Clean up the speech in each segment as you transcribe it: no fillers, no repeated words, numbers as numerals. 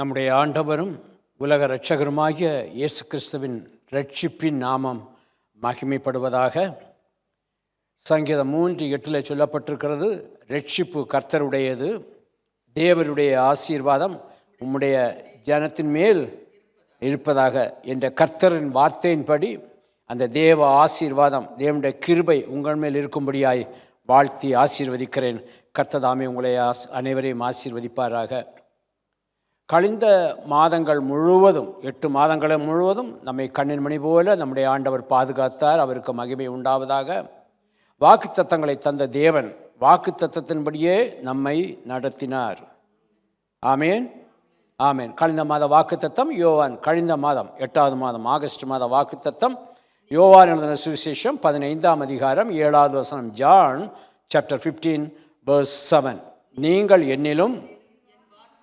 நம்முடைய ஆண்டவரும் உலக இரட்சகருமாகிய இயேசு கிறிஸ்துவின் இரட்சிப்பின் நாமம் மகிமைப்படுவதாக. சங்கீதம் 3:8 சொல்லப்பட்டிருக்கிறது, இரட்சிப்பு கர்த்தருடையது, தேவருடைய ஆசீர்வாதம் உம்முடைய ஜனத்தின் மேல் இருப்பதாக என்ற கர்த்தரின் வார்த்தையின்படி அந்த தேவ ஆசீர்வாதம், தேவனுடைய கிருபை உங்கள் மேல் இருக்கும்படியாய் வாழ்த்தி ஆசீர்வதிக்கிறேன். கர்த்ததாமே உங்களை அனைவரையும் ஆசீர்வதிப்பாராக. கழிந்த மாதங்கள் முழுவதும் 8 மாதங்கள் முழுவதும் நம்மை கண்ணின் மணி போல நம்முடைய ஆண்டவர் பாதுகாத்தார். அவருக்கு மகிமை உண்டாவதாக. வாக்குத்தத்தங்களை தந்த தேவன் வாக்குத்தத்தத்தின்படியே நம்மை நடத்தினார். ஆமேன், ஆமேன். கழிந்த மாத வாக்குத்தத்தம் யோவான், கழிந்த மாதம் 8வது மாதம் ஆகஸ்ட் மாத வாக்குத்தத்தம் யோவான் எழுதின சுவிசேஷம் 15ஆம் அதிகாரம் 7வது வசனம். John chapter 15 verse 7. நீங்கள் என்னிலும்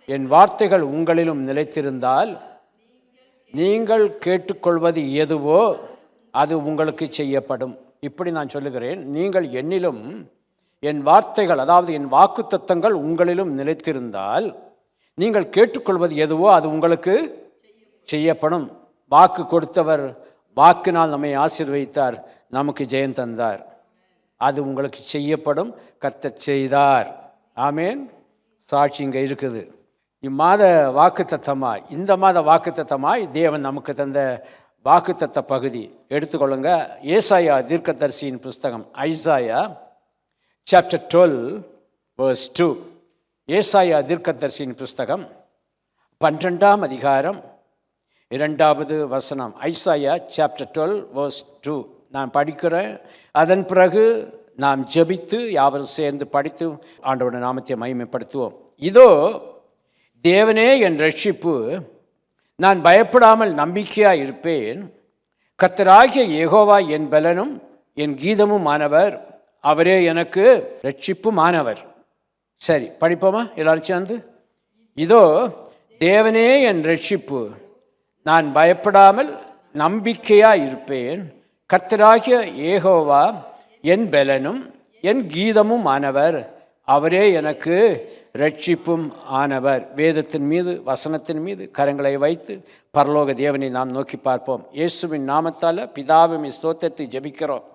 என் வார்த்தைகள் உங்களிலும் நிலைத்திருந்தால் நீங்கள் கேட்டுக்கொள்வது எதுவோ அது உங்களுக்கு செய்யப்படும். இப்படி நான் சொல்லுகிறேன், நீங்கள் என்னிலும் என் வார்த்தைகள், அதாவது என் வாக்குத்தத்தங்கள் உங்களிலும் நிலைத்திருந்தால் நீங்கள் கேட்டுக்கொள்வது எதுவோ அது உங்களுக்கு செய்யப்படும். வாக்கு கொடுத்தவர் வாக்கினால் நம்மை ஆசீர்வதித்தார், நமக்கு ஜெயம் தந்தார். அது உங்களுக்கு செய்யப்படும், கர்த்தர் செய்தார். ஆமேன். சாட்சி இங்கே இருக்குது. இம்மாத வாக்குத்தத்தமாய், இந்த மாத வாக்குத்தத்தமாய் தேவன் நமக்கு தந்த வாக்குத்தத்த பகுதி எடுத்துக்கொள்ளுங்க. ஏசாயா தீர்க்கதரிசியின் புஸ்தகம், ஐசாயா சாப்டர் 12 verse 2. ஏசாயா தீர்க்கதரிசியின் புஸ்தகம் 12ஆம் அதிகாரம் 2வது வசனம். ஐசாயா சாப்டர் 12 verse 2 நான் படிக்கிறேன். அதன் பிறகு நாம் ஜெபித்து யாவரும் சேர்ந்து படித்து ஆண்டவருடைய நாமத்தை மகிமைப்படுத்துவோம். இதோ தேவனே என் இரட்சிப்பு, நான் பயப்படாமல் நம்பிக்கையாக இருப்பேன். கர்த்தராகிய யெகோவா என் பலனும் என் கீதமும் ஆனவர், அவரே எனக்கு இரட்சிப்பும் ஆனவர். சரி, படிப்போமா எல்லாரும் சேர்ந்து? இதோ தேவனே என் இரட்சிப்பு, நான் பயப்படாமல் நம்பிக்கையாக இருப்பேன். கர்த்தராகிய யெகோவா என் பலனும் என் கீதமும் ஆனவர், அவரே எனக்கு இரட்சிப்பும் ஆனவர். வேதத்தின் மீது, வசனத்தின் மீது கரங்களை வைத்து பரலோக தேவனை நாம் நோக்கி பார்ப்போம். இயேசுவின் நாமத்தால் பிதாவின் ஸ்தோத்திரத்தை ஜெபிக்கிறோம்.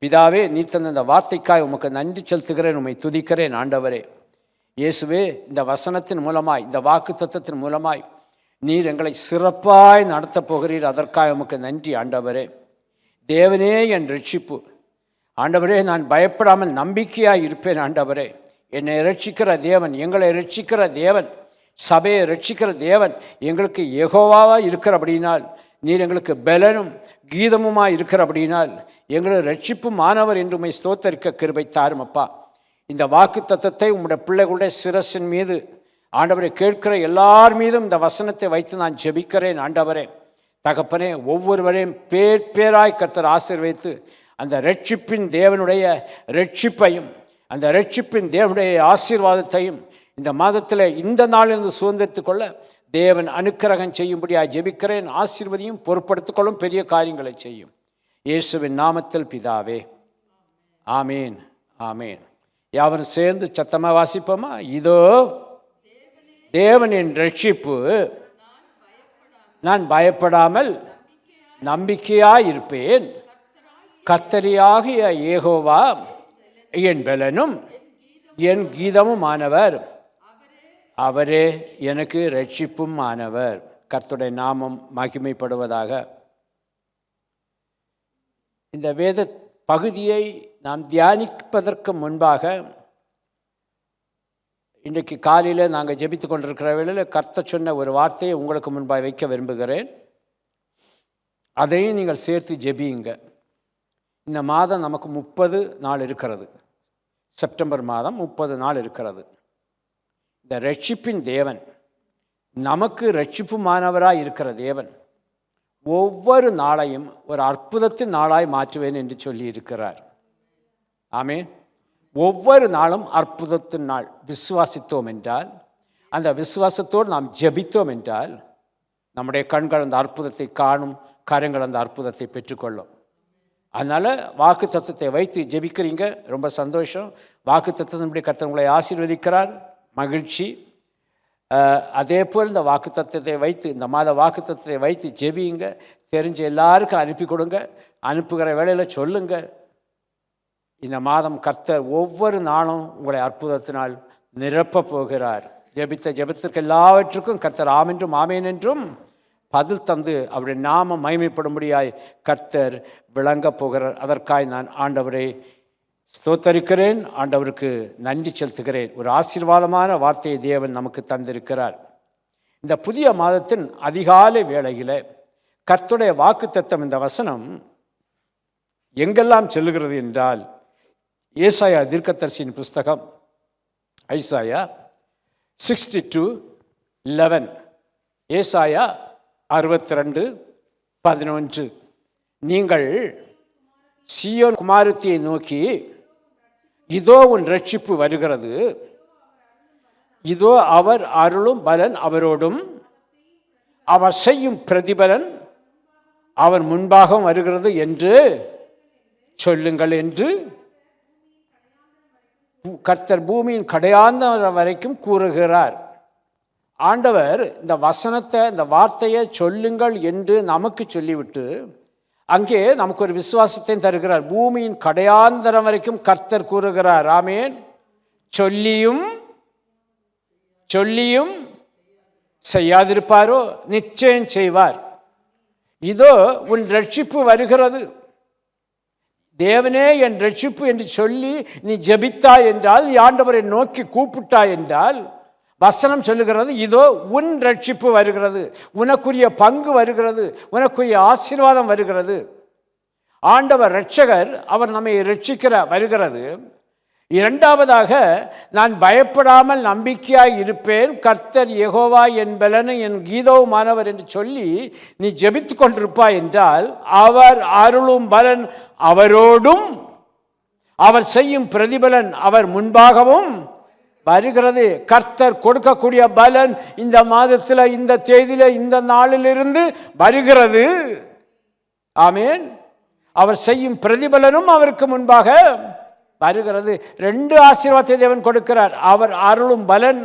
பிதாவே, நீ தந்த இந்த வார்த்தைக்காய் உமக்கு நன்றி செலுத்துகிறேன், உம்மை துதிக்கிறேன். ஆண்டவரே இயேசுவே, இந்த வசனத்தின் மூலமாய், இந்த வாக்கு தத்தத்தின் மூலமாய் நீர் எங்களை சிறப்பாய் நடத்தப் போகிறீர். அதற்காக உமக்கு நன்றி ஆண்டவரே. தேவனே என் இரட்சிப்பு, ஆண்டவரே, நான் பயப்படாமல் நம்பிக்கையாக இருப்பேன். ஆண்டவரே, என்னை ரட்சிக்கிற தேவன், எங்களை ரட்சிக்கிற தேவன், சபையை ரட்சிக்கிற தேவன் எங்களுக்கு யெகோவாவாக இருக்கிறபடினால், நீர் எங்களுக்கு பலனும் கீதமுமாக இருக்கிறபடினால், எங்களுக்கு ரட்சிப்பும் ஆனவர் என்று உம்மை ஸ்தோத்தரிக்க கிருபை தாரும் அப்பா. இந்த வாக்கு தத்தத்தை உம்முடைய பிள்ளைகளுடைய சிரசின் மீது, ஆண்டவரை கேட்கிற எல்லார் மீதும் இந்த வசனத்தை வைத்து நான் ஜெபிக்கிறேன். ஆண்டவரே தகப்பனே, ஒவ்வொருவரையும் பேராய் கர்த்தர் ஆசீர்வதித்து அந்த ரட்சிப்பின் தேவனுடைய ரட்சிப்பையும், அந்த ரட்சிப்பின் தேவனுடைய ஆசீர்வாதத்தையும் இந்த மாதத்தில், இந்த நாளிலிருந்து சுதந்திரித்து கொள்ள தேவன் அனுக்கிரகம் செய்யும்படியாக ஜெபிக்கிறேன். ஆசீர்வதியும், பொறுப்படுத்திக் பெரிய காரியங்களை செய்யும். இயேசுவின் நாமத்தில் பிதாவே, ஆமேன், ஆமேன். யாவரும் சேர்ந்து சத்தமாக வாசிப்போமா? இதோ தேவனின் ரட்சிப்பு, நான் பயப்படாமல் நம்பிக்கையாய் இருப்பேன். கர்த்தராகிய யெகோவா என் பலனும் என் கீதமும் ஆனவர், அவரே எனக்கு இரட்சிப்பும் ஆனவர். கர்த்தருடைய நாமம் மகிமைப்படுவதாக. இந்த வேத பகுதியை நாம் தியானிப்பதற்கு முன்பாக, இன்றைக்கு காலையில் நாங்கள் ஜெபித்து கொண்டிருக்கிற வேளையில் கர்த்தர் சொன்ன ஒரு வார்த்தையை உங்களுக்கு முன்பாக வைக்க விரும்புகிறேன். அதையும் நீங்கள் சேர்த்து ஜெபியுங்க. இந்த மாதம் நமக்கு 30 நாள் இருக்கிறது. செப்டம்பர் மாதம் 30 நாள் இருக்கிறது. இந்த ரட்சிப்பின் தேவன், நமக்கு ரட்சிப்புமானவராய் இருக்கிற தேவன் ஒவ்வொரு நாளையும் ஒரு அற்புதத்தின் நாளாய் மாற்றுவேன் என்று சொல்லி இருக்கிறார். ஆமேன். ஒவ்வொரு நாளும் அற்புதத்தின் நாள். விசுவாசித்தோம் என்றால், அந்த விசுவாசத்தோடு நாம் ஜெபித்தோம் என்றால், நம்முடைய கண்கள் அந்த அற்புதத்தை காணும், கரங்கள் அந்த அற்புதத்தை பெற்றுக்கொள்ளும். அதனால் வாக்கு தத்தத்தை வைத்து ஜெபிக்கிறீங்க, ரொம்ப சந்தோஷம். வாக்கு தத்தத்தின்படி கர்த்தர் உங்களை ஆசீர்வதிக்கிறார், மகிழ்ச்சி. அதே போல் இந்த வாக்குத்தத்தத்தை வைத்து, இந்த மாத வாக்குத்தத்தத்தை வைத்து ஜெபியுங்க. தெரிஞ்ச எல்லாருக்கும் அனுப்பி கொடுங்க. அனுப்புகிற வேளையில் சொல்லுங்க. இந்த மாதம் கர்த்தர் ஒவ்வொரு நாளும் உங்களை அற்புதத்தினால் நிரப்ப போகிறார். ஜெபித்த ஜெபத்திற்கு எல்லாவற்றுக்கும் கர்த்தர் ஆமென்றும் ஆமேன் என்றும் பதில் தந்து அவருடைய நாமம் மகிமைப்படும்படியாய் கர்த்தர் விளங்கப் போகிறார். அதற்காய் நான் ஆண்டவரை ஸ்தோத்தரிக்கிறேன், ஆண்டவருக்கு நன்றி செலுத்துகிறேன். ஒரு ஆசீர்வாதமான வார்த்தையை தேவன் நமக்கு தந்திருக்கிறார். இந்த புதிய மாதத்தின் அதிகாலை வேளையில் கர்த்தருடைய வாக்குத்தத்தம், இந்த வசனம் எங்கெல்லாம் செல்லுகிறது என்றால், ஏசாயா தீர்க்கதரிசியின் புஸ்தகம் ஐசாயா 62:11, ஏசாயா 62:11, நீங்கள் சீயோன் குமாரத்தியை நோக்கி, இதோ உன் ரட்சிப்பு வருகிறது, இதோ அவர் அருளும் பலன் அவரோடும், அவர் செய்யும் பிரதிபலன் அவர் முன்பாகவும் வருகிறது என்று சொல்லுங்கள் என்று கர்த்தர் பூமியின் கடையாந்தரம் வரைக்கும் கூறுகிறார். ஆண்டவர் இந்த வசனத்தை, இந்த வார்த்தையை சொல்லுங்கள் என்று நமக்கு சொல்லிவிட்டு அங்கே நமக்கு ஒரு விசுவாசத்தையும் தருகிறார். பூமியின் கடையாந்தரம் வரைக்கும் கர்த்தர் கூறுகிறார். ஆமேன். சொல்லியும் சொல்லியும் செய்யாதிருப்பாரோ? நிச்சயம் செய்வார். இதோ உன் ரட்சிப்பு வருகிறது. தேவனே என் ரட்சிப்பு என்று சொல்லி நீ ஜெபித்தாய் என்றால், ஆண்டவரை நோக்கி கூப்பிட்டாய் என்றால், வசனம் சொல்லுகிறது, இதோ உன் ரட்சிப்பு வருகிறது, உனக்குரிய பங்கு வருகிறது, உனக்குரிய ஆசீர்வாதம் வருகிறது. ஆண்டவர் இரட்சகர், அவர் நம்மை இரட்சிக்கிற வருகிறது. இரண்டாவதாக, நான் பயப்படாமல் நம்பிக்கையாய் இருப்பேன், கர்த்தர் யெகோவா என் பலனு என் கீதவுமானவர் என்று சொல்லி நீ ஜெபித்து கொண்டிருப்பாய் என்றால், அவர் அருளும் பலன் அவரோடும், அவர் செய்யும் பிரதிபலன் அவர் முன்பாகவும் வருகிறது. கர்த்தர் கொடுக்கக்கூடிய பலன் இந்த மாதத்தில், இந்த தேதியில், இந்த நாளிலிருந்து வருகிறது. ஆமேன். அவர் செய்யும் பிரதிபலனும் அவருக்கு முன்பாக வருகிறது. ரெண்டு ஆசீர்வாதத்தை தேவன் கொடுக்கிறார். அவர் அருளும் பலன்,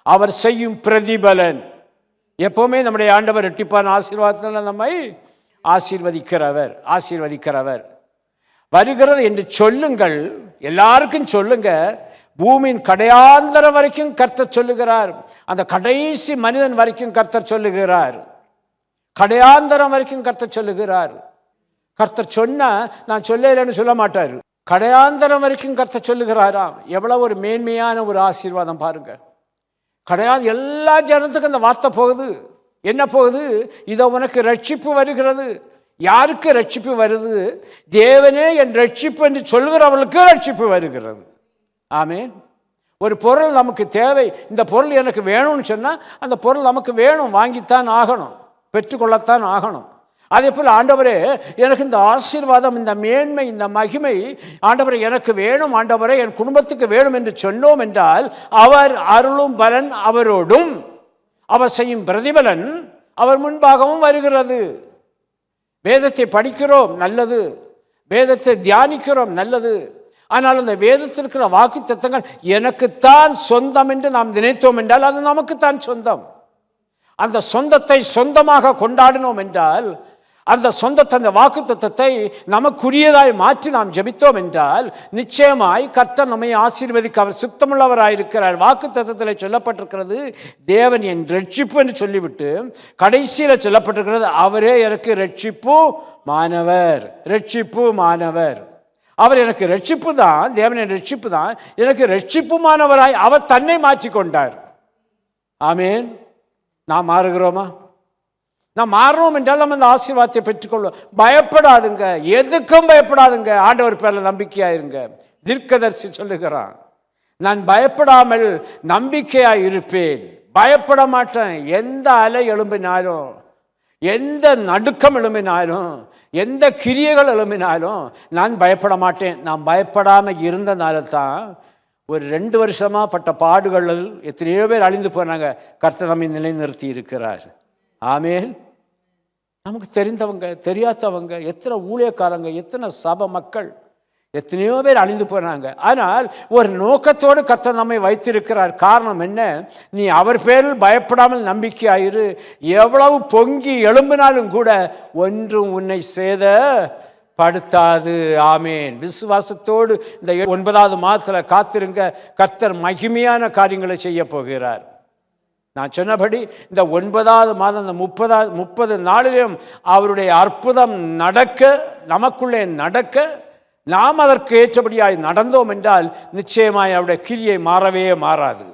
அவர் செய்யும் பிரதிபலன். எப்பவுமே நம்முடைய ஆண்டவர் இரட்டிப்பான ஆசீர்வாதத்தில் நம்மை ஆசீர்வதிக்கிறவர். வருகிறது என்று சொல்லுங்கள், எல்லாருக்கும் சொல்லுங்க. பூமியின் கடையாந்தரம் வரைக்கும் கர்த்தர் சொல்லுகிறார். அந்த கடைசி மனிதன் வரைக்கும் கர்த்தர் சொல்லுகிறார். கடையாந்தரம் வரைக்கும் கர்த்தர் சொல்லுகிறார். கர்த்தர் சொன்னா நான் சொல்லலைன்னு சொல்ல மாட்டார். கடையாந்தரம் வரைக்கும் கர்த்தர் சொல்லுகிறாராம். எவ்வளவு ஒரு மேன்மையான ஒரு ஆசீர்வாதம் பாருங்க. எல்லா ஜனத்துக்கும் அந்த வார்த்தை போகுது. என்ன போகுது? இதோ உனக்கு ரட்சிப்பு வருகிறது. யாருக்கு ரட்சிப்பு வருது? தேவனே என் ரட்சிப்பு என்று சொல்கிறவர்களுக்கு ரட்சிப்பு வருகிறது. ஆமேன். ஒரு பொருள் நமக்கு தேவை, இந்த பொருள் எனக்கு வேணும்னு சொன்னால் அந்த பொருள் நமக்கு வேணும், வாங்கித்தான் ஆகணும், பெற்றுக்கொள்ளத்தான் ஆகணும். அதே போல் ஆண்டவரே எனக்கு இந்த ஆசீர்வாதம், இந்த மேன்மை, இந்த மகிமை ஆண்டவரே எனக்கு வேணும், ஆண்டவரே என் குடும்பத்துக்கு வேணும் என்று சொன்னோம் என்றால், அவர் அருளும் பலன் அவரோடும், அவர் செய்யும் பிரதிபலன் அவர் முன்பாகவும் வருகிறது. வேதத்தை படிக்கிறோம், நல்லது. வேதத்தை தியானிக்கிறோம், நல்லது. ஆனால் அந்த வேதத்தில் இருக்கிற வாக்குத்தத்தங்கள் எனக்குத்தான் சொந்தம் என்று நாம் நினைத்தோம் என்றால் அது நமக்குத்தான் சொந்தம். அந்த சொந்தத்தை சொந்தமாக கொண்டாடினோம் என்றால், அந்த சொந்தத்தை, அந்த வாக்குத்தத்தத்தை நமக்குரியதாய் மாற்றி நாம் ஜெபித்தோம் என்றால், நிச்சயமாய் கர்த்தர் நம்மை ஆசீர்வதிக்க அவர் சித்தமுள்ளவராயிருக்கிறார். வாக்குத்தத்தத்தில் சொல்லப்பட்டிருக்கிறது, தேவன் என் ரட்சிப்பு என்று சொல்லிவிட்டு கடைசியில் சொல்லப்பட்டிருக்கிறது, அவரே எனக்கு ரட்சிப்பு மானவர். ரட்சிப்பு மானவர். அவர் எனக்கு ரட்சிப்பு தான், தேவன் என் ரட்சிப்பு தான், எனக்கு ரட்சிப்புமானவராய் அவர் தன்னை மாற்றிக்கொண்டார். ஆமேன். நாம் மாறுகிறோமா? நாம் மாறுறோம் என்றால் நம்ம அந்த ஆசீர்வாதத்தை பெற்றுக்கொள்வோம். பயப்படாதுங்க, எதுக்கும் பயப்படாதுங்க. ஆண்டவர் பேரில் நம்பிக்கையாயிருங்க. தீர்க்கதரிசி சொல்லுகிறான், நான் பயப்படாமல் நம்பிக்கையாய் இருப்பேன், பயப்பட மாட்டேன். எந்த அலை எழும்பினாலும், எந்த நடுக்கம் எழும்பினாலும், எந்த கிரியைகள் எழும்பினாலும் நான் பயப்பட மாட்டேன். நான் பயப்படாமல் இருந்தனால தான் ஒரு 2 வருஷமாக பட்ட பாடுகளில் எத்தனையோ பேர் அழிந்து போனாங்க. கர்த்தர் நம்மை நிலைநிறுத்தி இருக்கிறார். ஆமேன். நமக்கு தெரிந்தவங்க, தெரியாதவங்க, எத்தனை ஊழியக்காரங்க, எத்தனை சபை மக்கள், எத்தனையோ பேர் அழிந்து போனாங்க. ஆனால் ஒரு நோக்கத்தோடு கர்த்தர் நம்மை வைத்திருக்கிறார். காரணம் என்ன? நீ அவர் பேரில் பயப்படாமல் நம்பிக்கையாயிரு. எவ்வளவு பொங்கி எழும்பினாலும் கூட ஒன்றும் உன்னை சேதப்படுத்தாது. ஆமேன். விசுவாசத்தோடு இந்த 9வது மாதத்தில் காத்திருங்க. கர்த்தர் மகிமையான காரியங்களை செய்ய போகிறார். நான் சொன்னபடி இந்த 9வது மாதம் இந்த 30 நாளிலும் அவருடைய அற்புதம் நடக்க, நமக்குள்ளே நடக்க, நாம் அதற்கு ஏற்றபடியாய் நடந்தோம் என்றால் நிச்சயமாய் அவருடைய கிரியை மாறவே மாறாது.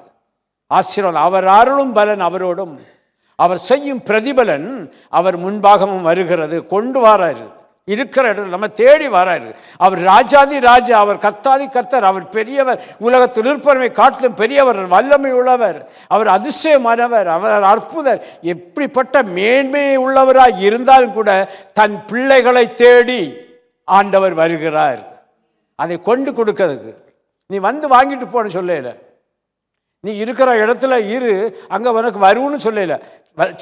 ஆசீர்வாதம். அவர் அருளும் பலன் அவரோடும், அவர் செய்யும் பிரதிபலன் அவர் முன்பாகமும் வருகிறது. கொண்டு வராரு, இருக்கிற இடத்துல நம்ம தேடி வராரு. அவர் ராஜாதி ராஜா, அவர் கர்த்தாதி கர்த்தர், அவர் பெரியவர், உலகத்தில் இருப்பவரை காட்டிலும் பெரியவர், வல்லமை உள்ளவர், அவர் அதிசயமானவர், அவர் அற்புதர். எப்படிப்பட்ட மேன்மை உள்ளவராய் இருந்தாலும் கூட தன் பிள்ளைகளை தேடி ஆண்டவர் வருகிறார். அதை கொண்டு கொடுக்கிறதுக்கு நீ வந்து வாங்கிட்டு போன சொல்லல, நீ இருக்கிற இடத்துல இரு, அங்கே உனக்கு வரும்னு சொல்லல.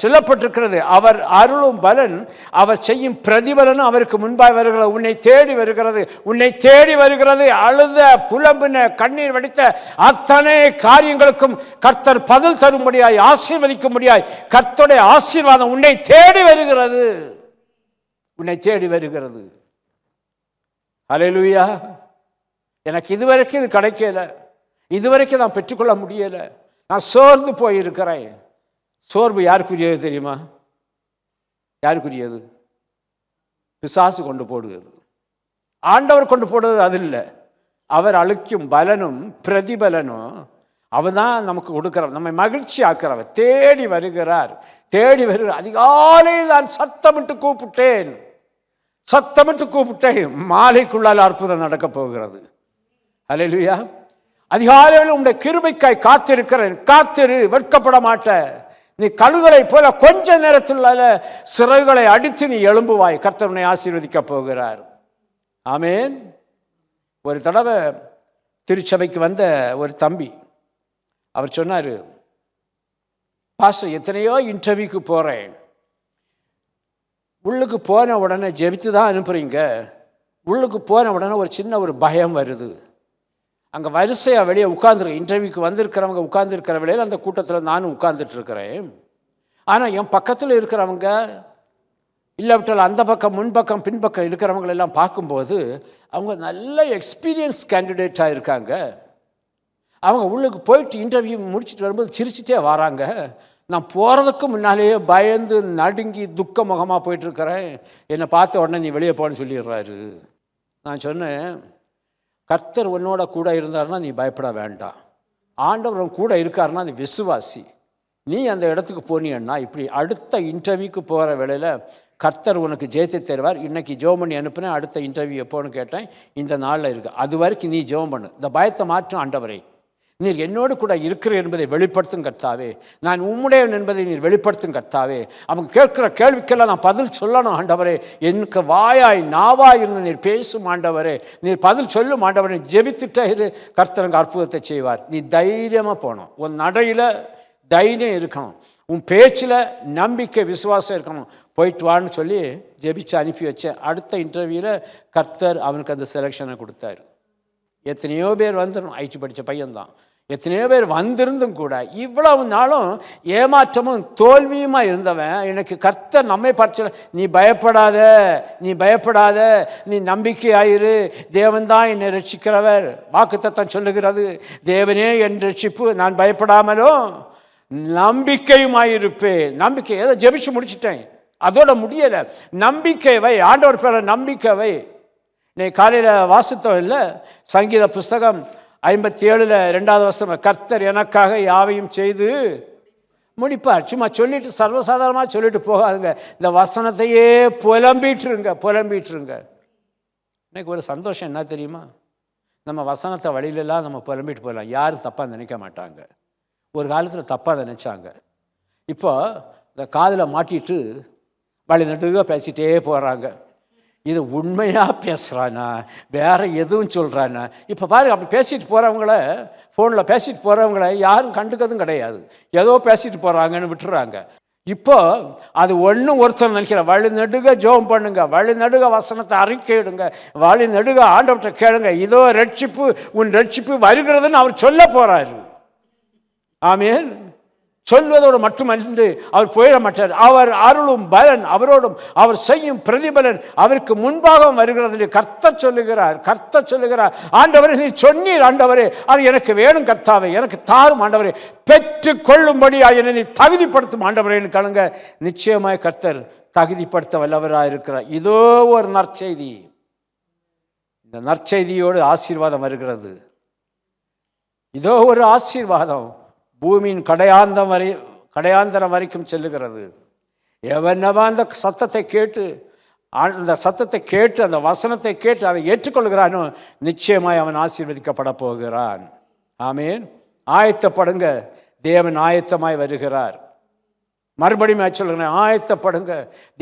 சொல்லப்பட்டிருக்கிறது அவர் அருளும் பலன், அவர் செய்யும் பிரதிபலனும் அவருக்கு முன்பாக வருகிறது. உன்னை தேடி வருகிறது, உன்னை தேடி வருகிறது. அழுத புலம்பின கண்ணீர் வடித்த அத்தனை காரியங்களுக்கும் கர்த்தர் பதில் தரும்படியாய், ஆசீர்வதிக்கும்படியாய் கர்த்தருடைய ஆசீர்வாதம் உன்னை தேடி வருகிறது, உன்னை தேடி வருகிறது. அல்லேலூயா. எனக்கு இதுவரைக்கும் இது கிடைக்கல, இதுவரைக்கும் நான் பெற்றுக்கொள்ள முடியலை, நான் சோர்ந்து போயிருக்கிறேன். சோர்வு யாருக்குரியது தெரியுமா? யாருக்குரியது? பிசாசு கொண்டு போடுகிறது. ஆண்டவர் கொண்டு போடுறது அது இல்லை. அவர் அளிக்கும் பலனும் பிரதிபலனும் அவர் தான் நமக்கு கொடுக்கிறார், நம்மை மகிழ்ச்சி ஆக்கிறவர். தேடி வருகிறார், தேடி வருகிறார். அதிகாலையில் நான் சத்தமிட்டு கூப்பிட்டேன், மாலைக்குள்ளால் அற்புதம் நடக்க போகிறது. அல்லேலூயா. அதிகாலையில் உங்களுடைய கிருபைக்காய் காத்திருக்கிறேன். காத்திரு, வெட்கப்பட மாட்ட. நீ கழுகுகளை போல கொஞ்ச நேரத்தில் சிறகுகளை அடித்து நீ எழும்புவாய். கர்த்தர் உன்னை ஆசீர்வதிக்க போகிறார். ஆமேன். ஒரு தடவை திருச்சபைக்கு வந்த ஒரு தம்பி, அவர் சொன்னார், பாஸ்டர் எத்தனையோ இன்டர்வியூக்கு போகிறேன், உள்ளுக்கு போன உடனே ஜெபித்து தான் அனுப்புகிறீங்க, உள்ளுக்கு போன உடனே ஒரு சின்ன ஒரு பயம் வருது. அங்கே வரிசையாக வெளியே உட்காந்துருக்கேன், இன்டர்வியூக்கு வந்திருக்கிறவங்க உட்கார்ந்துருக்கிற வேளையில் அந்த கூட்டத்தில் நானும் உட்கார்ந்துட்டுருக்கிறேன். ஆனால் என் பக்கத்தில் இருக்கிறவங்க, இல்லாவிட்டால் அந்த பக்கம் முன்பக்கம் பின்பக்கம் இருக்கிறவங்களெல்லாம் பார்க்கும்போது அவங்க நல்ல எக்ஸ்பீரியன்ஸ் கேண்டிடேட்டாக இருக்காங்க. அவங்க உள்ளுக்கு போயிட்டு இன்டர்வியூ முடிச்சுட்டு வரும்போது சிரிச்சிட்டே வராங்க. நான் போகிறதுக்கு முன்னாலேயே பயந்து நடுங்கி துக்க முகமாக போயிட்டுருக்கிறேன். என்னை பார்த்த உடனே நீ வெளியே போன்னு சொல்லிடுறாரு. நான் சொன்னேன், கர்த்தர் உன்னோட கூட இருந்தாருன்னா நீ பயப்பட வேண்டாம். ஆண்டவர் உன் கூட இருக்காருன்னா நீ விசுவாசி. நீ அந்த இடத்துக்கு போனீன்னா இப்படி அடுத்த இன்டர்வியூக்கு போகிற வேளையில் கர்த்தர் உனக்கு ஜெயத்தை தருவார். இன்றைக்கி ஜெபம் பண்ணி அனுப்புனேன், அடுத்த இன்டர்வியூ எப்போன்னு கேட்டேன், இந்த நாளில் இருக்குது. அது வரைக்கும் நீ ஜெபம் பண்ணு. இந்த பயத்தை மாற்றும் ஆண்டவரே, நீர் என்னோடு கூட இருக்கிற என்பதை வெளிப்படுத்தும் கர்த்தாவே, நான் உம்முடையவன் என்பதை நீர் வெளிப்படுத்தும் கர்த்தாவே. அவங்க கேட்குற கேள்விக்கெல்லாம் நான் பதில் சொல்லணும் ஆண்டவரே. எனக்கு வாயாய் நாவாய் இருந்து நீர் பேசும் ஆண்டவரே, நீர் பதில் சொல்லும் ஆண்டவரே. ஜெபித்துட்டே இரு, கர்த்தர் அற்புதத்தை செய்வார். நீ தைரியமாக போகணும், உன் நடையில் தைரியம் இருக்கணும், உன் பேச்சில் நம்பிக்கை விசுவாசம் இருக்கணும். போயிட்டு வான்னு சொல்லி ஜெபிச்சு அனுப்பி வச்சேன். அடுத்த இன்டர்வியூவில் கர்த்தர் அவனுக்கு அந்த செலெக்ஷனை கொடுத்தாரு. எத்தனையோ பேர் வந்துடும், ஐடி படித்த பையன்தான், எத்தனையோ பேர் வந்திருந்தும் கூட இவ்வளவு நாளும் ஏமாற்றமும் தோல்வியுமா இருந்தவன் எனக்கு கர்த்தர் நம்மை பார்த்து, நீ பயப்படாத, நீ பயப்படாத, நீ நம்பிக்கையாயிரு, தேவன்தான் என்னை ரட்சிக்கிறவர். வாக்குத்தத்தம் சொல்லுகிறது, தேவனே என் ரட்சிப்பு, நான் பயப்படாமலும் நம்பிக்கையுமாயிருப்பேன். நம்பிக்கை ஏதோ ஜெபிச்சு முடிச்சுட்டேன், அதோட முடியலை. நம்பிக்கை வை, ஆண்டவர் பேர நம்பிக்கை வை. நீ காலையில் வாசித்தோம் இல்லை, சங்கீத புஸ்தகம் 57 2வது வசனம், கர்த்தர் எனக்காக யாவையும் செய்து முடிப்பார். சும்மா சொல்லிட்டு சர்வசாதாரணமாக சொல்லிட்டு போகாதுங்க, இந்த வசனத்தையே புலம்பிட்டுருங்க. எனக்கு ஒரு சந்தோஷம் என்ன தெரியுமா, நம்ம வசனத்தை வழியிலெல்லாம் நம்ம புலம்பிட்டு போகலாம், யாரும் தப்பாக நினைக்க மாட்டாங்க. ஒரு காலத்தில் தப்பாக நினச்சாங்க, இப்போ இந்த காதில் மாட்டிட்டு வழி நடுக பேசிகிட்டே போகிறாங்க. இது உண்மையாக பேசுகிறானா வேறு எதுவும் சொல்கிறானா? இப்போ பாரு, அப்படி பேசிட்டு போகிறவங்கள, ஃபோனில் பேசிட்டு போகிறவங்கள யாரும் கண்டுக்கிறதும் கிடையாது. ஏதோ பேசிட்டு போகிறாங்கன்னு விட்டுறாங்க. இப்போ அது ஒன்றும் ஒருத்தர் நினைக்கிற, வழி நடுக ஜெபம் பண்ணுங்க, வழி நடுக வசனத்தை அறிக்கையிடுங்க, வழி நடுக ஆண்டவர்கிட்ட கேளுங்க, இதோ ரட்சிப்பு, உன் ரட்சிப்பு வருகிறதுன்னு அவர் சொல்ல போறாரு. ஆமென். சொல்வதோடு மட்டுமன்று அவர் போயிட மாட்டார். அவர் அருளும் பலன் அவரோடும், அவர் செய்யும் பிரதிபலன் அவருக்கு முன்பாக வருகிறது. கர்த்தர் சொல்லுகிறார், கர்த்தர் சொல்லுகிறார், ஆண்டவரே நீ சொன்னீர் ஆண்டவரே, அது எனக்கு வேணும் கர்த்தாவே, எனக்கு தாரும் ஆண்டவரே, பெற்று கொள்ளும்படியா என்னை நீ தகுதிப்படுத்தும் ஆண்டவரே கணுங்க. நிச்சயமாய் கர்த்தர் தகுதிப்படுத்த வல்லவராக இருக்கிறார். இதோ ஒரு நற்செய்தி. இந்த நற்செய்தியோடு ஆசீர்வாதம் வருகிறது. இதோ ஒரு ஆசீர்வாதம் பூமியின் கடையாந்தரம் வரைக்கும் செல்லுகிறது. எவனவன் அந்த சத்தத்தை கேட்டு, அந்த வசனத்தை கேட்டு அதை ஏற்றுக்கொள்கிறானோ நிச்சயமாய் அவன் ஆசீர்வதிக்கப்பட போகிறான். ஆமேன். ஆயத்தப்படுங்க, தேவன் ஆயத்தமாய் வருகிறார். மறுபடியும் சொல்லுகிறேன், ஆயத்தப்படுங்க,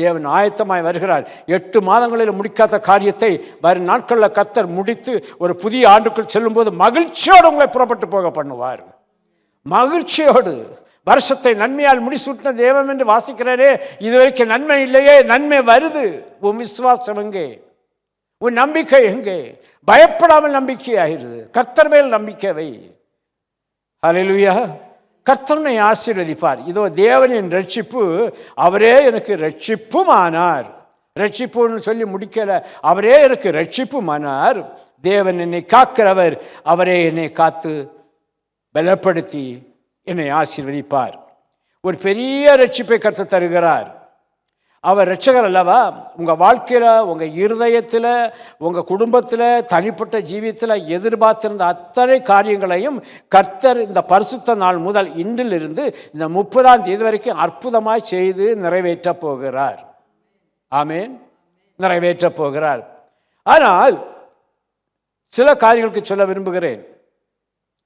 தேவன் ஆயத்தமாய் வருகிறார். 8 மாதங்களில் முடிக்காத காரியத்தை வரும் நாட்களில் கர்த்தர் முடித்து ஒரு புதிய ஆண்டுக்குள் செல்லும்போது மகிழ்ச்சியோடு உங்களை புறப்பட்டு போக பண்ணுவார். மகிழ்ச்சியோடு வருஷத்தை நன்மையால் முடிசூட்டின தேவன் என்று வாசிக்கிறாரே, இதுவரைக்கும் நன்மை இல்லையே, நன்மை வருது. உன் விசுவாசம் எங்கே? உன் நம்பிக்கை எங்கே? பயப்படாமல் நம்பிக்கை ஆகிறது. கர்த்தர் மேல் நம்பிக்கை வை. ஹல்லேலூயா. கர்த்தனை ஆசீர்வதிப்பார். இதோ தேவனின் ரட்சிப்பு, அவரே எனக்கு ரட்சிப்புமானார். ரட்சிப்புன்னு சொல்லி முடிக்கல, அவரே எனக்கு ரட்சிப்புமானார். தேவன் என்னை காக்கிறவர், அவரே என்னை காத்து பலப்படுத்தி என்னை ஆசீர்வதிப்பார். ஒரு பெரிய ரட்சிப்பை கர்த்தர் தருகிறார். அவர் ரட்சகர் அல்லவா? உங்கள் வாழ்க்கையில், உங்கள் இருதயத்தில், உங்கள் குடும்பத்தில், தனிப்பட்ட ஜீவியத்தில் எதிர்பார்த்திருந்த அத்தனை காரியங்களையும் கர்த்தர் இந்த பரிசுத்த நாள் முதல் இன்றிலிருந்து இந்த 30ஆம் தேதி வரைக்கும் அற்புதமாய் செய்து நிறைவேற்றப் போகிறார். ஆமேன். நிறைவேற்றப் போகிறார். ஆனால் சில காரியங்களுக்கு சொல்ல விரும்புகிறேன்.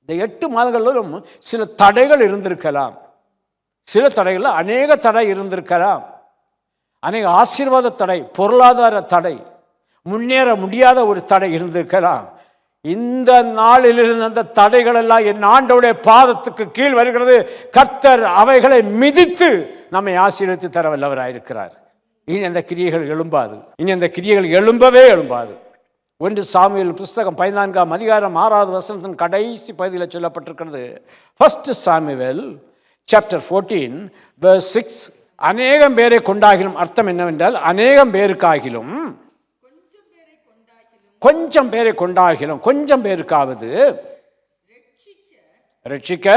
இந்த 8 மாதங்களிலும் சில தடைகள் இருந்திருக்கலாம். சில தடைகள், அநேக தடை இருந்திருக்கலாம். அநேக ஆசீர்வாத தடை, பொருளாதார தடை, முன்னேற முடியாத ஒரு தடை இருந்திருக்கலாம். இந்த நாளிலிருந்து அந்த தடைகள் எல்லாம் என் ஆண்டவருடைய பாதத்துக்கு கீழ் வருகிறது. கர்த்தர் அவைகளை மிதித்து நம்மை ஆசீர்வதித்து தர வல்லவராயிருக்கிறார். இனி அந்த கிரியைகள் எழும்பாது. இனி அந்த கிரியைகள் எழும்பவே எழும்பாது. 1 சாமுவேல் புஸ்தகம் 14ஆம் அதிகாரம் 6வது வசனத்தின் கடைசி பகுதியில் சொல்லப்பட்டிருக்கிறது. 1 சாமுவேல் சாப்டர் 14 verse 6. அநேகம் பேரை கொண்டாகிலும் அர்த்தம் என்னவென்றால், அநேகம் பேருக்காகிலும், கொஞ்சம் பேரை கொண்டாகிலும், கொஞ்சம் பேருக்காவது ரட்சிக்க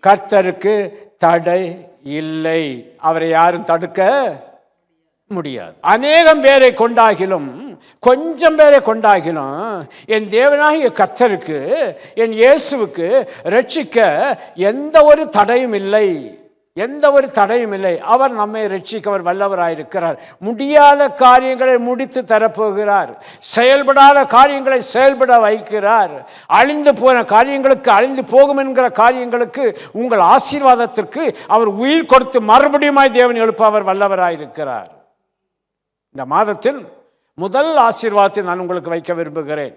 கர்த்தருக்கு தடை இல்லை. அவரை யாரும் தடுக்க முடியாது. அநேகம் பேரை கொண்டாகிலும், கொஞ்சம் பேரை கொண்டாகிலும், என் தேவனாகிய கர்த்தருக்கு, என் இயேசுவுக்கு ரட்சிக்க எந்த ஒரு தடையும் இல்லை. எந்த ஒரு தடையும் இல்லை. அவர் நம்மை ரட்சிக்க அவர் வல்லவராயிருக்கிறார். முடியாத காரியங்களை முடித்து தரப்போகிறார். செயல்படாத காரியங்களை செயல்பட வைக்கிறார். அழிந்து போன காரியங்களுக்கு, அழிந்து போகும் என்கிற காரியங்களுக்கு, உங்கள் ஆசீர்வாதத்திற்கு அவர் உயிர் கொடுத்து மறுபடியும் தேவன் எழுப்ப அவர் வல்லவராயிருக்கிறார். இந்த மாதத்தில் முதல் ஆசீர்வாதத்தை நான் உங்களுக்கு வைக்க விரும்புகிறேன்.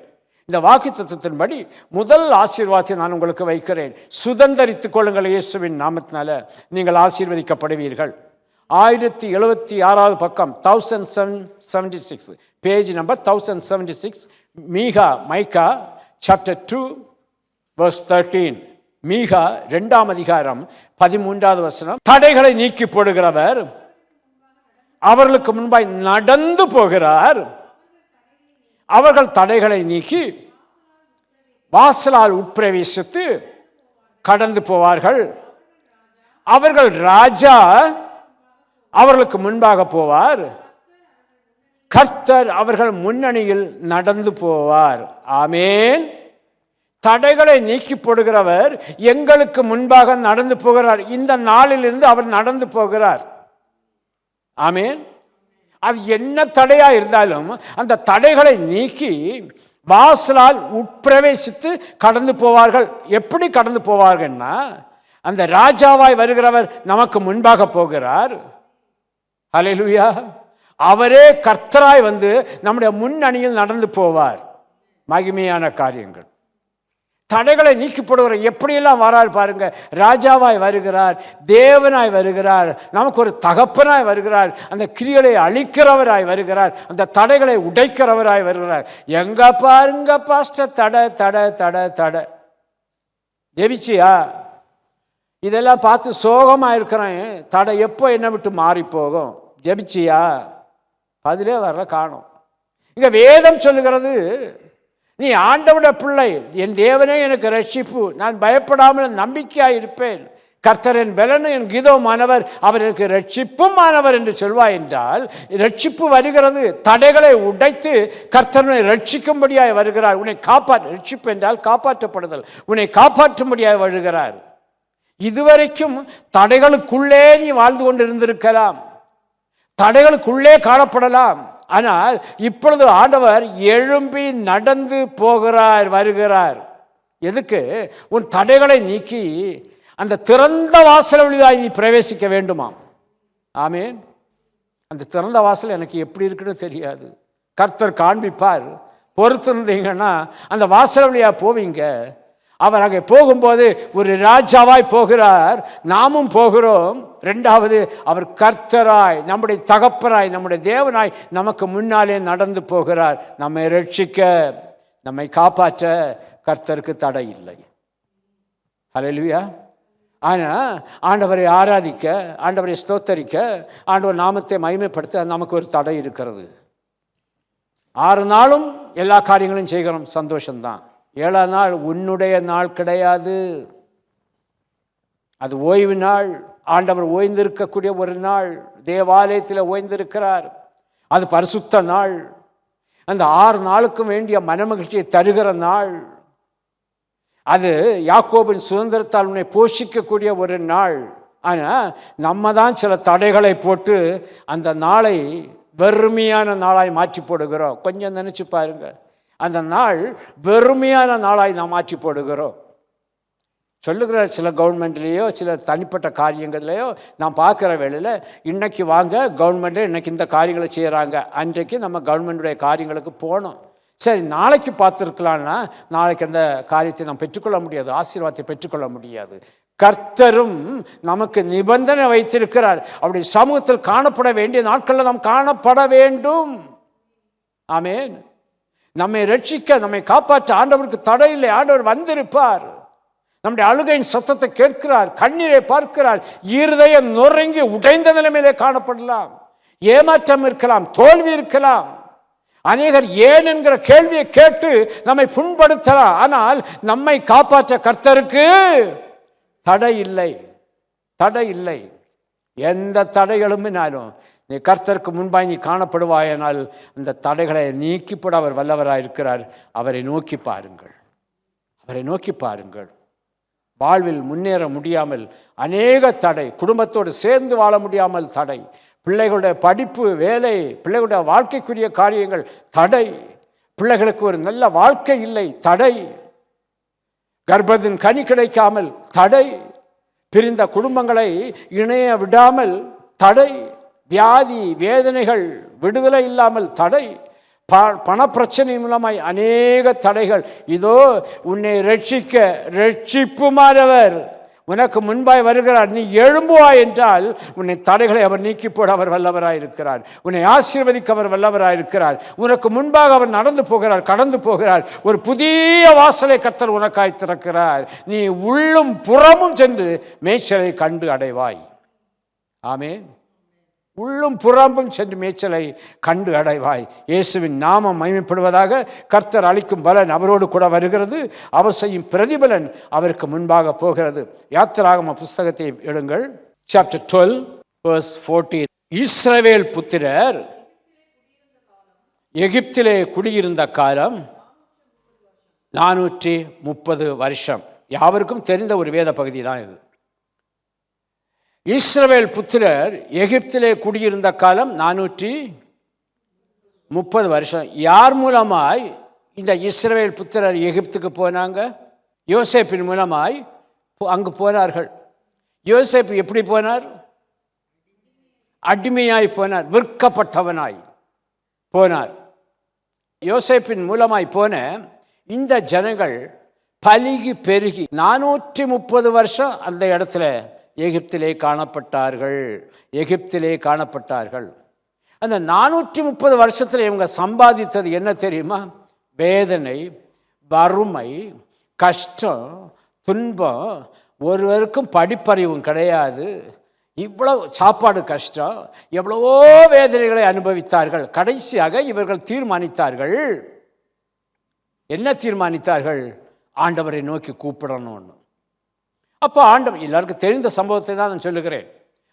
இந்த வாக்குத்தத்தத்தின்படி முதல் ஆசீர்வாதத்தை நான் உங்களுக்கு வைக்கிறேன். சுதந்தரித்துக் கொள்ளுங்கள் இயேசுவின் நாமத்தினால நீங்கள் ஆசீர்வதிக்கப்படுவீர்கள். 1076வது பக்கம், 1076, பேஜ் நம்பர் 1076, மைக்கா சாப்டர் 2 verse 13. மீகா 2ஆம் அதிகாரம் 13வது வசனம். தடைகளை நீக்கி போடுகிறவர் அவர்களுக்கு முன்பாய் நடந்து போகிறார். அவர்கள் தடைகளை நீக்கி வாசலால் உட்பிரவேசித்து கடந்து போவார்கள். அவர்கள் ராஜா அவர்களுக்கு முன்பாக போவார். கர்த்தர் அவர்கள் முன்னணியில் நடந்து போவார். ஆமேன். தடைகளை நீக்கி போடுகிறவர் எங்களுக்கு முன்பாக நடந்து போகிறார். இந்த நாளிலிருந்து அவர் நடந்து போகிறார். ஆமேன். அது என்ன தடையா இருந்தாலும் அந்த தடைகளை நீக்கி வாசலால் உட்பிரவேசித்து கடந்து போவார்கள். எப்படி கடந்து போவார்கள்னா, அந்த ராஜாவாய் வருகிறவர் நமக்கு முன்பாக போகிறார். ஹல்லேலூயா. அவரே கர்த்தராய் வந்து நம்முடைய முன்னணியில் நடந்து போவார். மகிமையான காரியங்கள். தடைகளை நீக்கப்படுகிற எப்படியெல்லாம் வரார் பாருங்க. ராஜாவாய் வருகிறார், தேவனாய் வருகிறார், நமக்கு ஒரு தகப்பனாய் வருகிறார், அந்த கிரியைகளை அழிக்கிறவராய் வருகிறார், அந்த தடைகளை உடைக்கிறவராய் வருகிறார். எங்க பாருங்க பாஸ்டர், தடை தடை தடை தடை. ஜெபிச்சியா? இதெல்லாம் பார்த்து சோகமாக இருக்கிறேன். தடை எப்போ என்னை விட்டு மாறி போகும்? ஜெபிச்சியா? பதிலே வரல, காணும். இங்கே வேதம் சொல்லுகிறது, நீ ஆண்டவருடைய பிள்ளை, என் தேவனே எனக்கு ரட்சிப்பு, நான் பயப்படாமல் நம்பிக்கையாக இருப்பேன், கர்த்தர் என் பலன், என் கீதமானவர், அவர் எனக்கு ரட்சிப்பும் ஆனவர் என்று சொல்வாய் என்றால், ரட்சிப்பு வருகிறது. தடைகளை உடைத்து கர்த்தரை ரட்சிக்கும்படியாக வருகிறார். உன்னை ரட்சிப்பு என்றால் காப்பாற்றப்படுதல். உன்னை காப்பாற்றும்படியாக வருகிறார். இதுவரைக்கும் தடைகளுக்குள்ளே நீ வாழ்ந்து கொண்டிருந்திருக்கலாம், தடைகளுக்குள்ளே காணப்படலாம். ஆனால் இப்பொழுது ஆண்டவர் எழும்பி நடந்து போகிறார், வருகிறார். எதுக்கு? உன் தடைகளை நீக்கி அந்த திறந்த வாசல் வழியாய் நீ பிரவேசிக்க வேண்டுமாம். ஆமேன். அந்த திறந்த வாசல் எனக்கு எப்படி இருக்குன்னு தெரியாது, கர்த்தர் காண்பிப்பார். பொறுத்திருந்தீங்கன்னா அந்த வாசல் வழியாக போவீங்க. அவர் அங்கே போகும்போது ஒரு ராஜாவாய் போகிறார், நாமும் போகிறோம். ரெண்டாவது, அவர் கர்த்தராய், நம்முடைய தகப்பராய், நம்முடைய தேவனாய் நமக்கு முன்னாலே நடந்து போகிறார். நம்மை ரட்சிக்க, நம்மை காப்பாற்ற கர்த்தருக்கு தடை இல்லை. ஹல்லேலூயா. ஆனால் ஆண்டவரை ஆராதிக்க, ஆண்டவரை ஸ்தோத்தரிக்க, ஆண்டவர் நாமத்தை மகிமைப்படுத்த நமக்கு ஒரு தடை இருக்கிறது. 6 நாளும் எல்லா காரியங்களும் செய்கிறோம், சந்தோஷம்தான். 7ஆம் நாள் உன்னுடைய நாள் கிடையாது, அது ஓய்வு நாள். ஆண்டவர் ஓய்ந்திருக்கக்கூடிய ஒரு நாள், தேவாலயத்தில் ஓய்ந்திருக்கிறார். அது பரிசுத்த நாள். அந்த 6 நாளுக்கும் வேண்டிய மனமகிழ்ச்சியை தருகிற நாள். அது யாக்கோபின் சுதந்திரத்தால் உன்னை போஷிக்கக்கூடிய ஒரு நாள். ஆனால் நம்ம தான் சில தடைகளை போட்டு அந்த நாளை வெறுமையான நாளாய் மாற்றி போடுகிறோம். கொஞ்சம் நினச்சி பாருங்க, அந்த நாள் வெறுமையான நாளாய் நாம் மாற்றி போடுகிறோம். சொல்லுகிற சில கவர்மெண்ட்லேயோ சில தனிப்பட்ட காரியங்கள்லையோ நான் பார்க்குற வேளையில், இன்றைக்கி வாங்க கவர்மெண்ட்டு இன்றைக்கி இந்த காரியங்களை செய்கிறாங்க, அன்றைக்கு நம்ம கவர்மெண்ட்டுடைய காரியங்களுக்கு போனோம். சரி, நாளைக்கு பார்த்துருக்கலான்னா நாளைக்கு அந்த காரியத்தை நாம் பெற்றுக்கொள்ள முடியாது, ஆசீர்வாதத்தை பெற்றுக்கொள்ள முடியாது. கர்த்தரும் நமக்கு நிபந்தனை வைத்திருக்கிறார். அப்படி சமூகத்தில் காணப்பட வேண்டிய நாட்களில் நாம் காணப்பட வேண்டும். ஆமேன். நம்மை ரட்சிக்க, நம்மை காப்பாற்ற ஆண்டவருக்கு தடை இல்லை. ஆண்டவர் வந்திருப்பார், நம்முடைய அழுகையின் சத்தத்தை கேட்கிறார், கண்ணீரை பார்க்கிறார். இருதயம் நொறுங்கி உடைந்த நிலைமையிலே காணப்படலாம், ஏமாற்றம் இருக்கலாம், தோல்வி இருக்கலாம். அநேகர் ஏன் என்கிற கேள்வியை கேட்டு நம்மை புண்படுத்தலாம். ஆனால் நம்மை காப்பாற்ற கர்த்தருக்கு தடை இல்லை, தடை இல்லை. எந்த தடைகளும் நீ கர்த்தருக்கு முன்பாய் நீ காணப்படுவாயானால் அந்த தடைகளை நீக்கிப்பட அவர் வல்லவராக இருக்கிறார். அவரை நோக்கி பாருங்கள், அவரை நோக்கி பாருங்கள். வாழ்வில் முன்னேற முடியாமல் அநேக தடை, குடும்பத்தோடு சேர்ந்து வாழ முடியாமல் தடை, பிள்ளைகளுடைய படிப்பு, வேலை, பிள்ளைகளுடைய வாழ்க்கைக்குரிய காரியங்கள் தடை, பிள்ளைகளுக்கு ஒரு நல்ல வாழ்க்கை இல்லை தடை, கர்ப்பத்தின் கனி கிடைக்காமல் தடை, பிரிந்த குடும்பங்களை இணைய விடாமல் தடை, வியாதி வேதனைகள் விடுதலை இல்லாமல் தடை, பணப்பிரச்சனை மூலமாய் அநேக தடைகள். இதோ உன்னை ரட்சிக்க ரட்சிப்புமானவர் உனக்கு முன்பாய் வருகிறார். நீ எழும்புவாய் என்றால் உன்னை தடைகளை அவர் நீக்கி போட அவர் வல்லவராய் இருக்கிறார். உன்னை ஆசீர்வதிக்க அவர் வல்லவராய் இருக்கிறார். உனக்கு முன்பாக அவர் நடந்து போகிறார், கடந்து போகிறார். ஒரு புதிய வாசலை கர்த்தர் உனக்காய் திறக்கிறார். நீ உள்ளும் புறமும் சென்று மேய்ச்சலை கண்டு அடைவாய். ஆமென். உள்ளும் புறம்பும் சென்று மேய்ச்சலை கண்டு அடைவாய். இயேசுவின் நாமம் மகிமைப்படுவதாக. கர்த்தர் அளிக்கும் பலன் அவரோடு கூட வருகிறது, அவர் செய்யும் பிரதிபலன் அவருக்கு முன்பாக போகிறது. யாத்திராகம புஸ்தகத்தை எடுங்கள், சாப்டர் 12 verse 14. இஸ்ரவேல் புத்திரர் எகிப்திலே குடியிருந்த காலம் 430 வருஷம். யாவருக்கும் தெரிந்த ஒரு வேத பகுதி தான் இது. இஸ்ரவேல் புத்திரர் எகிப்திலே குடியிருந்த காலம் 430 வருஷம். யார் மூலமாய் இந்த இஸ்ரவேல் புத்திரர் எகிப்துக்கு போனாங்க? யோசேப்பின் மூலமாய் அங்கு போனார்கள். யோசேப்பு எப்படி போனார்? அடிமையாய் போனார், விற்கப்பட்டவனாய் போனார். யோசேப்பின் மூலமாய் போன இந்த ஜனங்கள் பலுகி பெருகி 430 வருஷம் அந்த இடத்துல எகிப்திலே காணப்பட்டார்கள். அந்த 430 வருஷத்தில் இவங்க சம்பாதித்தது என்ன தெரியுமா? வேதனை, வறுமை, கஷ்டம், துன்பம். ஒருவருக்கும் படிப்பறிவும் கிடையாது. இவ்வளவு சாப்பாடு கஷ்டம், எவ்வளவோ வேதனைகளை அனுபவித்தார்கள். கடைசியாக இவர்கள் தீர்மானித்தார்கள். என்ன தீர்மானித்தார்கள்? ஆண்டவரை நோக்கி கூப்பிடணும்னு. அப்போ ஆண்டவர், எல்லாருக்கும் தெரிந்த சம்பவத்தை தான் நான் சொல்லுகிறேன்.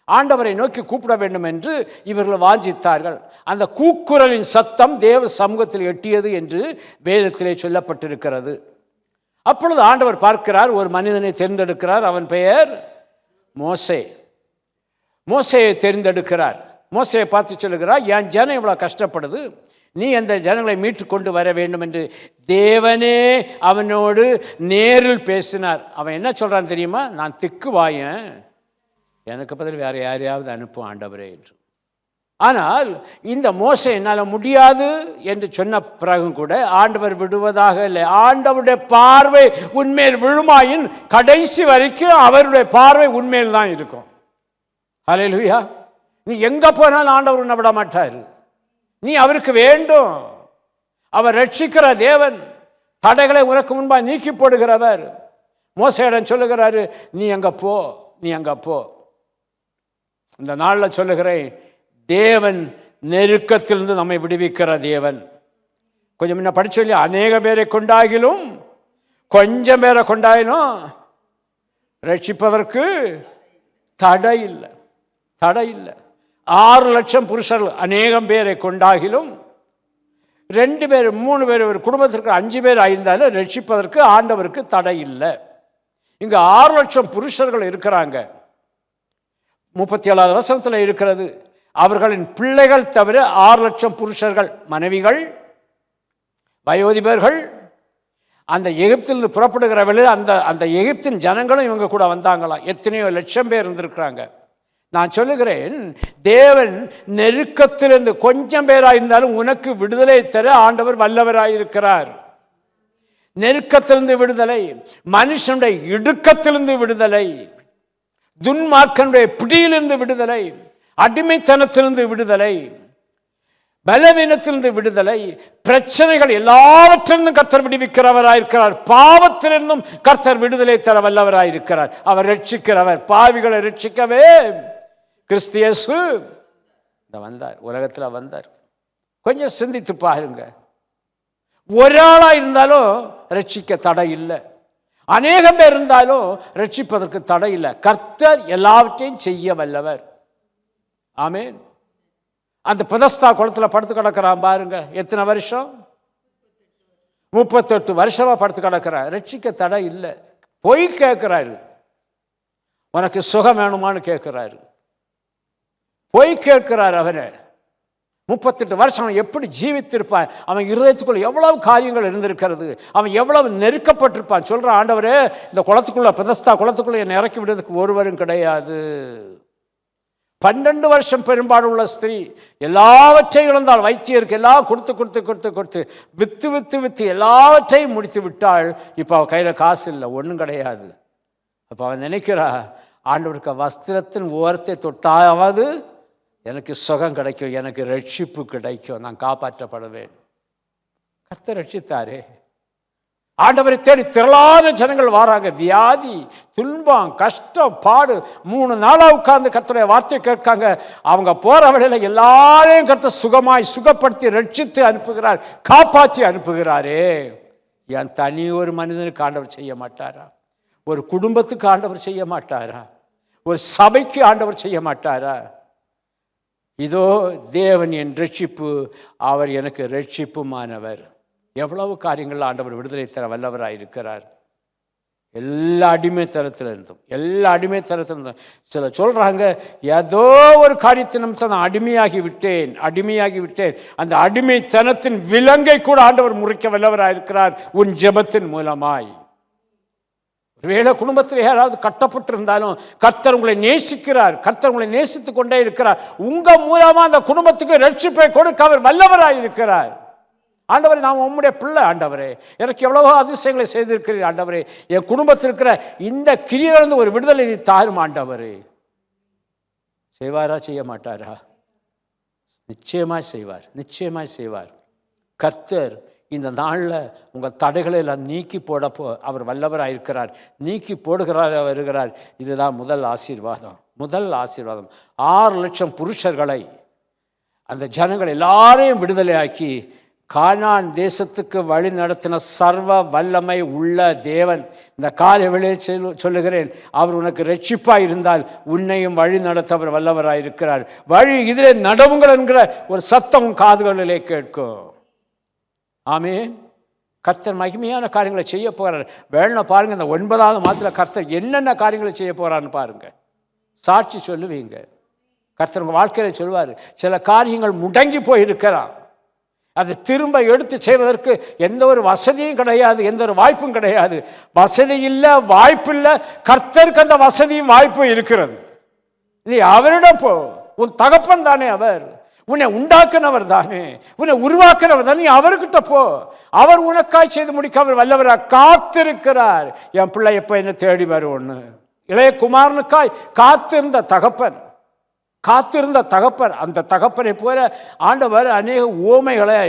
ஆண்டவரை நோக்கி கூப்பிட வேண்டும் என்று இவர்கள் வாஞ்சித்தார்கள். அந்த கூக்குரலின் சத்தம் தேவ சமூகத்தில் எட்டியது என்று வேதத்திலே சொல்லப்பட்டிருக்கிறது. அப்பொழுது ஆண்டவர் பார்க்கிறார், ஒரு மனிதனை தேர்ந்தெடுக்கிறார். அவன் பெயர் மோசே. மோசேயை தேர்ந்தெடுக்கிறார். மோசேயை பார்த்து சொல்லுகிறார், என் ஜனம் இவ்வளோ கஷ்டப்படுது, நீ அந்த ஜனங்களை மீட்டு கொண்டு வர வேண்டும் என்று தேவனே அவனோடு நேரில் பேசினார். அவன் என்ன சொல்கிறான் தெரியுமா? நான் திக்குவாயன், எனக்கு பதில் வேறு யாரையாவது அனுப்பும் ஆண்டவரே என்று. ஆனால் இந்த மோசே என்னால் முடியாது என்று சொன்ன பிறகும் கூட ஆண்டவர் விடுவதாக இல்லை. ஆண்டவருடைய பார்வை உன்மேல் விழுமாயின் கடைசி வரைக்கும் அவருடைய பார்வை உன்மேல் தான் இருக்கும். ஹல்லேலூயா. நீ எங்கே போனாலும் ஆண்டவர் உன்னை விட மாட்டார். நீ அவருக்கு வேண்டும். அவர் ரட்சிக்கிற தேவன், தடைகளை உனக்கு முன்பாக நீக்கி போடுகிறவர். மோசேயிடம் சொல்லுகிறாரு, நீ அங்கே போ, நீ அங்கே போ. இந்த நாளில் சொல்லுகிறேன், தேவன் நெருக்கத்திலிருந்து நம்மை விடுவிக்கிற தேவன். கொஞ்சம் முன்ன படிச்சு சொல்லி, அநேக பேரை கொண்டாகிலும் கொஞ்சம் பேரை கொண்டாயிலும் ரட்சிப்பதற்கு தடை இல்லை. 6 லட்சம் புருஷர்கள் அநேகம் பேரை கொண்டாகிலும் 2 பேர் 3 பேர் ஒரு குடும்பத்திற்கு 5 பேர் ஆயிருந்தாலும் ரட்சிப்பதற்கு ஆண்டவருக்கு தடை இல்லை. இங்கே 6 லட்சம் புருஷர்கள் இருக்கிறாங்க. 37வது வசனத்தில் இருக்கிறது, அவர்களின் பிள்ளைகள் தவிர 6 லட்சம் புருஷர்கள், மனைவிகள், வயோதிபர்கள். அந்த எகிப்திலிருந்து புறப்படுகிற வேளையில் அந்த எகிப்தின் ஜனங்களும் இவங்க கூட வந்தாங்களாம். எத்தனையோ லட்சம் பேர் இருந்திருக்கிறாங்க. நான் சொல்லுகிறேன், தேவன் நெருக்கத்திலிருந்து கொஞ்சம் பேராயிருந்தாலும் உனக்கு விடுதலை தர ஆண்டவர் வல்லவராயிருக்கிறார். நெருக்கத்திலிருந்து விடுதலை, மனுஷனுடைய இடுக்கத்திலிருந்து விடுதலை, துன்மார்க்கனுடைய பிடியிலிருந்து விடுதலை, அடிமைத்தனத்திலிருந்து விடுதலை, பலவீனத்திலிருந்து விடுதலை, பிரச்சனைகள் எல்லாவற்றிலிருந்தும் கர்த்தர் விடுவிக்கிறவராயிருக்கிறார். பாவத்திலிருந்தும் கர்த்தர் விடுதலை தர வல்லவராயிருக்கிறார். அவர் ரட்சிக்கிறவர். பாவிகளை ரட்சிக்கவே கிறிஸ்து இயேசு வந்தார், உலகத்தில் வந்தார். கொஞ்சம் சிந்தித்து பாருங்க. ஒரு ஆளா இருந்தாலும் ரட்சிக்க தடை இல்லை, அநேகம் பேர் இருந்தாலும் ரட்சிப்பதற்கு தடை இல்லை. கர்த்தர் எல்லாவற்றையும் செய்ய வல்லவர். ஆமென். அந்த பெதஸ்தா குளத்தில் படுத்து கிடக்கிறான் பாருங்க. எத்தனை வருஷம்? 38 வருஷமா படுத்து கிடக்கிறான். ரட்சிக்க தடை இல்லை. பொய் கேட்கிறாரு, உனக்கு சுகம் வேணுமான்னு கேட்கிறாரு. பொய் கேட்கிறார். அவரை 38 வருஷம் எப்படி ஜீவித்திருப்பான்? அவன் இருதயத்துக்குள்ள எவ்வளவு காரியங்கள் இருந்திருக்கிறது, அவன் எவ்வளவு நெருக்கப்பட்டிருப்பான். சொல்ற, ஆண்டவரே இந்த குளத்துக்குள்ள, பெதஸ்தா குளத்துக்குள்ள என்னை இறக்கி விடுறதுக்கு ஒருவரும் கிடையாது. 12 வருஷம் பெரும்பாடு உள்ள ஸ்திரீ எல்லாவற்றையும் இழந்தாள். வைத்தியருக்கு எல்லாம் கொடுத்து வித்து எல்லாவற்றையும் முடித்து விட்டாள். இப்போ அவள் கையில் காசு இல்லை, ஒன்றும் கிடையாது. அப்போ அவன் நினைக்கிறா, ஆண்டவருக்கு வஸ்திரத்தின் ஓரத்தை தொட்டாவது எனக்கு சுகம் கிடைக்கும், எனக்கு ரட்சிப்பு கிடைக்கும், நான் காப்பாற்றப்படுவேன். கர்த்தர் ரட்சித்தாரே. ஆண்டவரை தேடி திரளான ஜனங்கள் வராங்க. வியாதி, துன்பம், கஷ்டம், பாடு. 3 நாளாக உட்கார்ந்து கர்த்தருடைய வார்த்தையை கேட்காங்க. அவங்க போற வழியில் எல்லாரையும் கர்த்தர் சுகமாய் சுகப்படுத்தி ரட்சித்து அனுப்புகிறார், காப்பாற்றி அனுப்புகிறாரே. என் தனி ஒரு மனிதனுக்கு ஆண்டவர் செய்ய மாட்டாரா? ஒரு குடும்பத்துக்கு ஆண்டவர் செய்ய மாட்டாரா? ஒரு சபைக்கு ஆண்டவர் செய்ய மாட்டாரா? இதோ தேவன் என் ரட்சிப்பு, அவர் எனக்கு ரட்சிப்புமானவர். எவ்வளவு காரியங்கள் ஆண்டவர் விடுதலை தர வல்லவராயிருக்கிறார். எல்லா அடிமைத்தனத்திலிருந்தும் சில சொல்றாங்க, ஏதோ ஒரு காரியத்தை நிமித்தம் நான் அடிமையாகி விட்டேன். அந்த அடிமைத்தனத்தின் விலங்கை கூட ஆண்டவர் முறிக்க வல்லவராயிருக்கிறார் உன் ஜெபத்தின் மூலமாய். ஒருவேளை குடும்பத்தில் யாராவது கட்டப்பட்டிருந்தாலும் கர்த்தர் உங்களை நேசிக்கிறார், கர்த்தர் உங்களை நேசித்து கொண்டே இருக்கிறார். உங்க மூலமா அந்த குடும்பத்துக்கு ரட்சிப்பை கொடுக்க அவர் வல்லவராயிருக்கிறார். ஆண்டவரே, நான் உம்முடைய பிள்ளை ஆண்டவரே, எனக்கு எவ்வளவோ அதிசயங்களை செய்திருக்கிறீர் ஆண்டவரே, என் குடும்பத்தில் இருக்கிற இந்த கிரியையிலிருந்து ஒரு விடுதலை நீ தாரும் ஆண்டவரே. செய்வாரா, செய்ய மாட்டாரா? நிச்சயமாய் செய்வார், நிச்சயமாய் செய்வார். கர்த்தர் இந்த நாளில் உங்கள் தடைகளை எல்லாம் நீக்கி போடப்போ அவர் வல்லவராக இருக்கிறார், நீக்கி போடுகிறார் வருகிறார். இதுதான் முதல் ஆசீர்வாதம், முதல் ஆசீர்வாதம். 6 லட்சம் புருஷர்களை அந்த ஜனங்கள் எல்லாரையும் விடுதலையாக்கி கானான் தேசத்துக்கு வழி நடத்தின சர்வ வல்லமை உள்ள தேவன் இந்த காலை வேளையில் சொல்லுகிறேன், அவர் உனக்கு ரட்சிப்பாக இருந்தால் உன்னையும் வழி நடத்த அவர் வல்லவராக இருக்கிறார். வழி இதிலே நடவுங்கள் என்கிற ஒரு சத்தம் காதுகளிலே கேட்கும். ஆமென். கர்த்தர் மகிமையான காரியங்களை செய்ய போகிறார். வேணா பாருங்க, இந்த 9வது மாதத்தில் கர்த்தர் என்னென்ன காரியங்களை செய்ய போகிறான்னு பாருங்க. சாட்சி சொல்லுவீங்க. கர்த்தர் உங்கள் வாழ்க்கையில் சொல்வார், சில காரியங்கள் முடங்கி போயிருக்கிறான், அதை திரும்ப எடுத்து செய்வதற்கு எந்த ஒரு வசதியும் கிடையாது, எந்த ஒரு வாய்ப்பும் கிடையாது. வசதி இல்லை, வாய்ப்பு இல்லை. கர்த்தருக்கு அந்த வசதியும் வாய்ப்பும் இருக்கிறது. நீ அவரிடம் போ. உன் தகப்பன் தானே அவர், உன்னை உண்டாக்குனவர் தானே, உன்னை உருவாக்குனவர் தானே. நீ அவர்கிட்ட போ. அவர் உனக்காய் செய்து முடிக்க அவர் வல்லவராக காத்திருக்கிறார். என் பிள்ளை எப்போ என்ன தேடி வருவோன்னு இளைய குமாரனுக்காய் காத்திருந்த தகப்பன், காத்திருந்த தகப்பன். அந்த தகப்பனை போல ஆண்டவர் அநேக உவமைகளை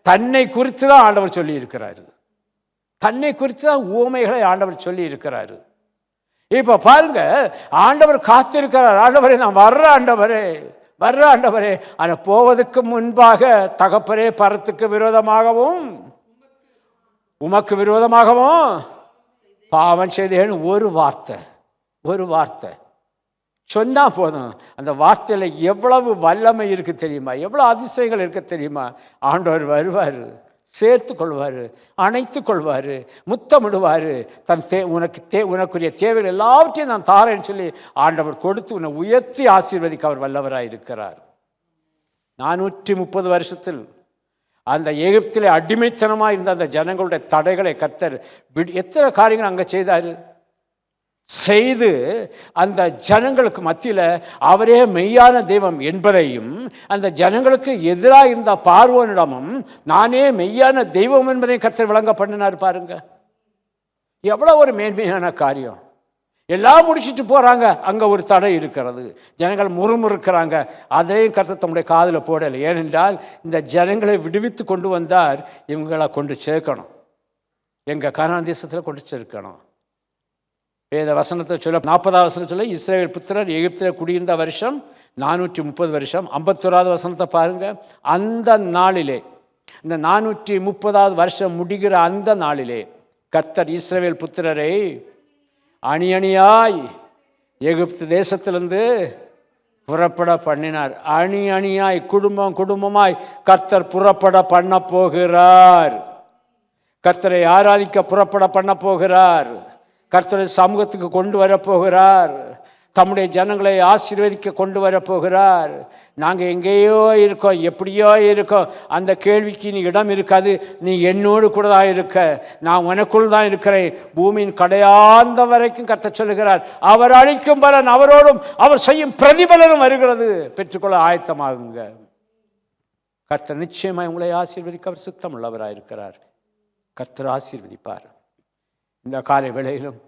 தன்னை குறித்து தான் ஆண்டவர் சொல்லி இருக்கிறாரு. தன்னை குறித்து தான் உவமைகளை ஆண்டவர் சொல்லி இருக்கிறாரு. இப்போ பாருங்க, ஆண்டவர் காத்திருக்கிறார். ஆண்டவரே, நான் வர்ற ஆண்டவரே, வர்ற ஆண்டவரே. ஆனால் போவதற்கு முன்பாக தகப்பரே, பரத்துக்கு விரோதமாகவும் உமக்கு விரோதமாகவும் பாவம் செய்தேன்னு ஒரு வார்த்தை, ஒரு வார்த்தை சொன்னா போதும். அந்த வார்த்தையில் எவ்வளவு வல்லமை இருக்கு தெரியுமா, எவ்வளோ அதிசயங்கள் இருக்க தெரியுமா. ஆண்டவர் வருவார், சேர்த்து கொள்வார், அணைத்து கொள்வார், முத்தமிடுவார். தன் உனக்குரிய தேவைகள் எல்லாவற்றையும் நான் தாரேன்னு சொல்லி ஆண்டவர் கொடுத்து உன்னை உயர்த்தி ஆசீர்வதிக்க அவர் வல்லவராக இருக்கிறார். 430 வருஷத்தில் அந்த எகிப்திலே அடிமைத்தனமாக இருந்த அந்த ஜனங்களுடைய தடைகளை கர்த்தர் எத்தனை காரியங்கள் அங்கே செய்தார். செய்து அந்த ஜனங்களுக்கு மத்தியில் அவரே மெய்யான தெய்வம் என்பதையும், அந்த ஜனங்களுக்கு எதிராக இருந்த பார்வோனிடமும் நானே மெய்யான தெய்வம் என்பதையும் கர்த்தர் விளங்க பண்ணினார். பாருங்க, எவ்வளோ ஒரு மேன்மையான காரியம். எல்லாம் முடிச்சுட்டு போகிறாங்க, அங்கே ஒரு தடை இருக்கிறது, ஜனங்கள் முறுமுறுக்கிறாங்க. அதையும் கர்த்தர் தம்முடைய காதில் போடலை. ஏனென்றால் இந்த ஜனங்களை விடுவித்து கொண்டு வந்தார், இவங்களை கொண்டு சேர்க்கணும், எங்கள் கானான் தேசத்தில் கொண்டு சேர்க்கணும். வேத வசனத்தை சொல்ல 40வது வசனம் சொல்ல, இஸ்ரவேல் புத்திரர் எகிப்தில் குடியிருந்த வருஷம் 430 வருஷம். 51வது வசனத்தை பாருங்க. அந்த நாளிலே, இந்த 430வது வருஷம் முடிகிற அந்த நாளிலே கர்த்தர் இஸ்ரவேல் புத்திரரை அணி அணியாய் எகிப்து தேசத்திலிருந்து புறப்பட பண்ணினார். அணி அணியாய், குடும்பம் குடும்பமாய் கர்த்தர் புறப்பட பண்ண போகிறார். கர்த்தரை ஆராதிக்க புறப்பட பண்ண போகிறார். கர்த்தருடைய சமூகத்துக்கு கொண்டு வரப்போகிறார். தம்முடைய ஜனங்களை ஆசீர்வதிக்க கொண்டு வரப்போகிறார். நாங்கள் எங்கேயோ இருக்கோம், எப்படியோ இருக்கோம், அந்த கேள்விக்கு நீ இடம் இருக்காது. நீ என்னோடு கூட தான் இருக்க, நான் உனக்குள் தான் இருக்கிறேன். பூமியின் கடையாந்த வரைக்கும் கர்த்தர் சொல்லுகிறார், அவர் அளிக்கும் பலன் அவரோடும் அவர் செய்யும் பிரதிபலனும் வருகிறது, பெற்றுக்கொள்ள ஆயத்தமாகுங்க. கர்த்தர் நிச்சயமாக உங்களை ஆசீர்வதிக்க அவர் சுத்தம் உள்ளவராக இருக்கிறார். கர்த்தர் ஆசீர்வதிப்பார். இந்த காலை வேளையிலும்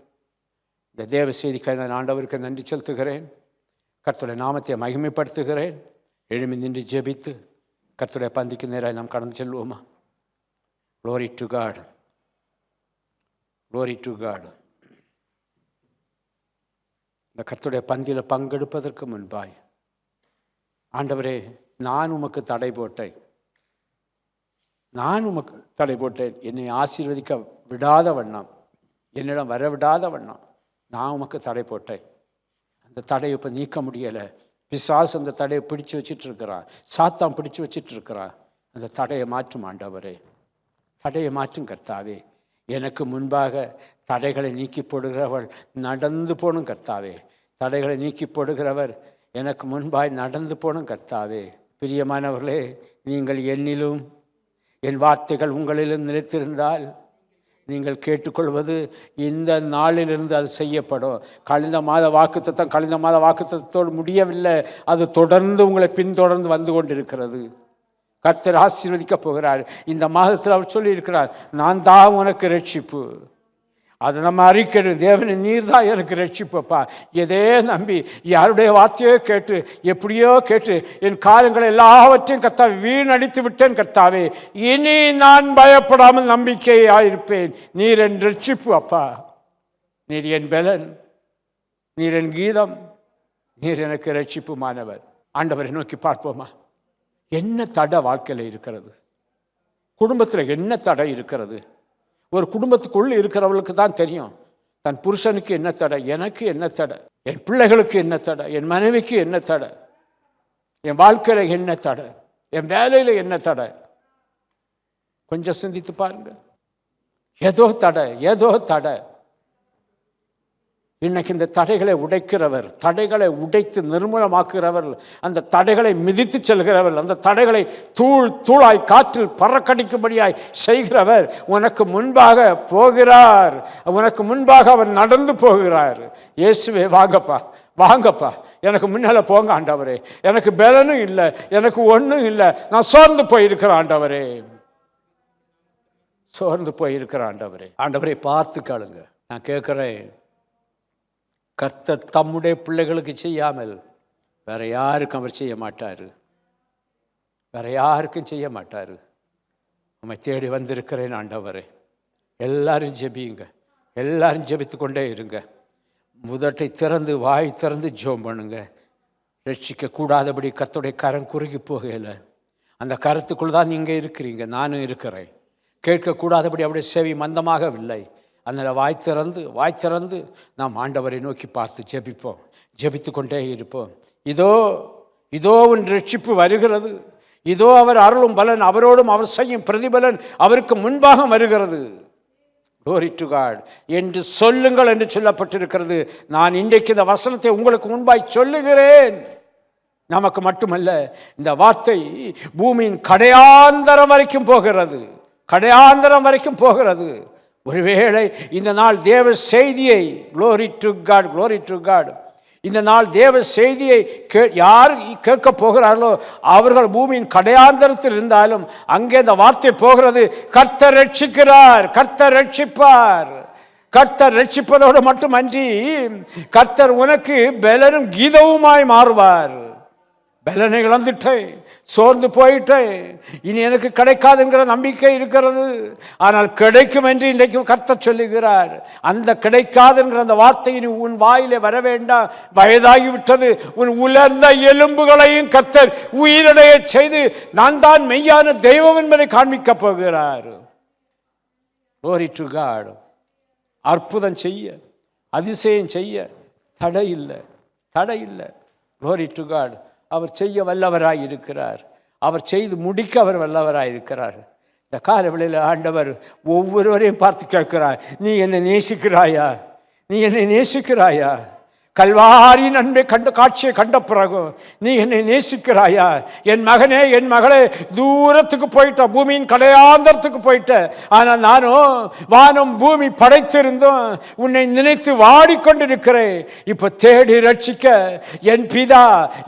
இந்த தேவ செய்திக்காக நான் ஆண்டவருக்கு நன்றி செலுத்துகிறேன். கர்த்தருடைய நாமத்தை மகிமைப்படுத்துகிறேன். எழுமி நின்று ஜெபித்து கர்த்தருடைய பந்திக்கு நேராக நாம் கடந்து செல்வோமா? Glory to God. Glory to God. இந்த கர்த்தருடைய பந்தியில் பங்கெடுப்பதற்கு முன்பாய், ஆண்டவரே, நான் உமக்கு தடை போட்டேன், நான் உமக்கு தடை போட்டேன், என்னை ஆசீர்வதிக்க விடாத வண்ணம், என்னிடம் வர விடாத வண்ணம் நான் உமக்கு தடை போட்டேன். அந்த தடையை இப்போ நீக்க முடியலை. பிசாசு அந்த தடையை பிடிச்சு வச்சிட்டு இருக்கிறான், சாத்தான் பிடிச்சு வச்சிட்டு இருக்கிறான். அந்த தடையை மாற்றும் ஆண்டவரே, தடையை மாற்றும் கர்த்தாவே. எனக்கு முன்பாக தடைகளை நீக்கி போடுகிறவர் நடந்து போகணும் கர்த்தாவே. தடைகளை நீக்கி போடுகிறவர் எனக்கு முன்பாய் நடந்து போகணும் கர்த்தாவே. பிரியமானவர்களே, நீங்கள் என்னிலும் என் வார்த்தைகள் உங்களிலும் நிலைத்திருந்தால் நீங்கள் கேட்டுக்கொள்வது இந்த நாளிலிருந்து அது செய்யப்படும். கழிந்த மாத வாக்குத்தத்தோடு முடியவில்லை, அது தொடர்ந்து உங்களை பின்தொடர்ந்து வந்து கொண்டிருக்கிறது. கர்த்தர் ஆசீர்வதிக்க போகிறார். இந்த மாதத்தில் அவர் சொல்லியிருக்கிறார், நான் தான் உனக்கு ரட்சிப்பு. அதை நம்ம அறிக்கணும். தேவனை நீர் தான் எனக்கு ரட்சிப்பப்பா. எதே நம்பி யாருடைய வார்த்தையோ கேட்டு எப்படியோ கேட்டு என் காலங்களை எல்லாவற்றையும் கர்த்தாவே வீணடித்து விட்டேன். கர்த்தாவே, இனி நான் பயப்படாமல் நம்பிக்கையாயிருப்பேன். நீர் என் ரட்சிப்பு அப்பா. நீர் என் பலன், நீர் என் கீதம், நீர் எனக்கு ரட்சிப்புமானவர். ஆண்டவரை நோக்கி பார்ப்போமா? என்ன தடை வாழ்க்கையில் இருக்கிறது? குடும்பத்தில் என்ன தடை இருக்கிறது? ஒரு குடும்பத்துக்குள் இருக்கிறவர்களுக்கு தான் தெரியும் தன் புருஷனுக்கு என்ன தடை, எனக்கு என்ன தடை, என் பிள்ளைகளுக்கு என்ன தடை, என் மனைவிக்கு என்ன தடை, என் வாழ்க்கையில் என்ன தடை, என் வேலையில் என்ன தடை. கொஞ்சம் சிந்தித்து பாருங்க. ஏதோ தடை, ஏதோ தடை. இன்னைக்கு இந்த தடைகளை உடைக்கிறவர், தடைகளை உடைத்து நிர்மூலமாக்குகிறவர், அந்த தடைகளை மிதித்து செல்கிறவர், அந்த தடைகளை தூள் தூளாய் காற்றில் பறக்கடிக்கும்படியாய் செய்கிறவர் உனக்கு முன்பாக போகிறார். உனக்கு முன்பாக அவர் நடந்து போகிறார். இயேசுவே, வாங்கப்பா, வாங்கப்பா, எனக்கு முன்னால் போங்க ஆண்டவரே. எனக்கு பலனும் இல்லை, எனக்கு ஒன்றும் இல்லை, நான் சோர்ந்து போயிருக்கிறேன் ஆண்டவரே, சோர்ந்து போயிருக்கிறேன் ஆண்டவரே. ஆண்டவரை பார்த்து கேளுங்க. நான் கேட்குறேன், கர்த்தர் தம்முடைய பிள்ளைகளுக்கு செய்யாமல் வேற யாருக்கும் அவர் செய்ய மாட்டார். வேற யாருக்கும் செய்ய மாட்டார். உம்மை தேடி வந்திருக்கிறேன் ஆண்டவரே. எல்லாரும் ஜெபியுங்க, எல்லாரும் ஜெபித்து கொண்டே இருங்க. முதட்டை திறந்து வாய் திறந்து ஜெபம் பண்ணுங்க. ரட்சிக்க கூடாதபடி கர்த்தருடைய கரம் குறுகி போகல. அந்த கருத்துக்குள் தான் நீங்கள் இருக்கிறீங்க, நானும் இருக்கிறேன். கேட்கக்கூடாதபடி அவருடைய செவி மந்தமாகவில்லை. அதனால் வாய் திறந்து நாம் ஆண்டவரை நோக்கி பார்த்து ஜெபிப்போம், ஜெபித்து கொண்டே இருப்போம். இதோ உன் ரட்சிப்பு வருகிறது, இதோ அவர் அருளும் பலன், அவரோடும் அவர் செய்யும் பிரதிபலன் அவருக்கு முன்பாக வருகிறது. Glory to God என்று சொல்லுங்கள் என்று சொல்லப்பட்டிருக்கிறது. நான் இன்றைக்கு இந்த வசனத்தை உங்களுக்கு முன்பாய் சொல்லுகிறேன். நமக்கு மட்டுமல்ல, இந்த வார்த்தை பூமியின் கடையாந்தரம் வரைக்கும் போகிறது, கடையாந்தரம் வரைக்கும் போகிறது. ஒருவேளை இந்த நாள் தேவ செய்தியை, glory to God, glory to God, இந்த நாள் தேவ செய்தியை யார் கேட்க போகிறார்களோ அவர்கள் பூமியின் கடையாந்தரத்தில் இருந்தாலும் அங்கே இந்த வார்த்தை போகிறது. கர்த்தர் ரட்சிக்கிறார், கர்த்தர் ரட்சிப்பார். கர்த்தர் ரட்சிப்பதோடு மட்டுமன்றி கர்த்தர் உனக்கு பலனும் கீதவுமாய் மாறுவார். பலனை இழந்துட்டேன், சோர்ந்து போயிட்டேன், இனி எனக்கு கிடைக்காதுங்கிற நம்பிக்கை இருக்கிறது. ஆனால் கிடைக்கும் என்று இன்றைக்கு கர்த்தர் சொல்லுகிறார். அந்த கிடைக்காதுங்கிற அந்த வார்த்தை இனி உன் வாயிலே வர வேண்டாம். வயதாகிவிட்டது, உன் உலர்ந்த எலும்புகளையும் கர்த்தர் உயிரடைய செய்து நான் தான் மெய்யான தெய்வம் என்பதை காண்பிக்கப் போகிறார். Glory to God. அற்புதம் செய்ய, அதிசயம் செய்ய தடை இல்லை, தடை இல்லை. Glory to God. அவர் செய்ய வல்லவராய் இருக்கிறார். அவர் செய்து முடிக்க அவர் வல்லவராய் இருக்கிறார். இந்த காலவெளியில் ஆண்டவர் ஒவ்வொருவரையும் பார்த்து கேட்கிறார், நீ என்னை நேசிக்கிறாயா? நீ என்னை நேசிக்கிறாயா? கல்வாரி நன்மை கண்ட காட்சியை கண்ட பிறகு நீ என்னை நேசிக்கிறாயா? என் மகனே, என் மகளே, தூரத்துக்கு போயிட்ட, பூமியின் கடையாந்தரத்துக்கு போயிட்ட. ஆனால் நானும் வானம் பூமி படைத்திருந்தும் உன்னை நினைத்து வாடிக்கொண்டிருக்கிறேன். இப்போ தேடி ரட்சிக்க என் பிதா,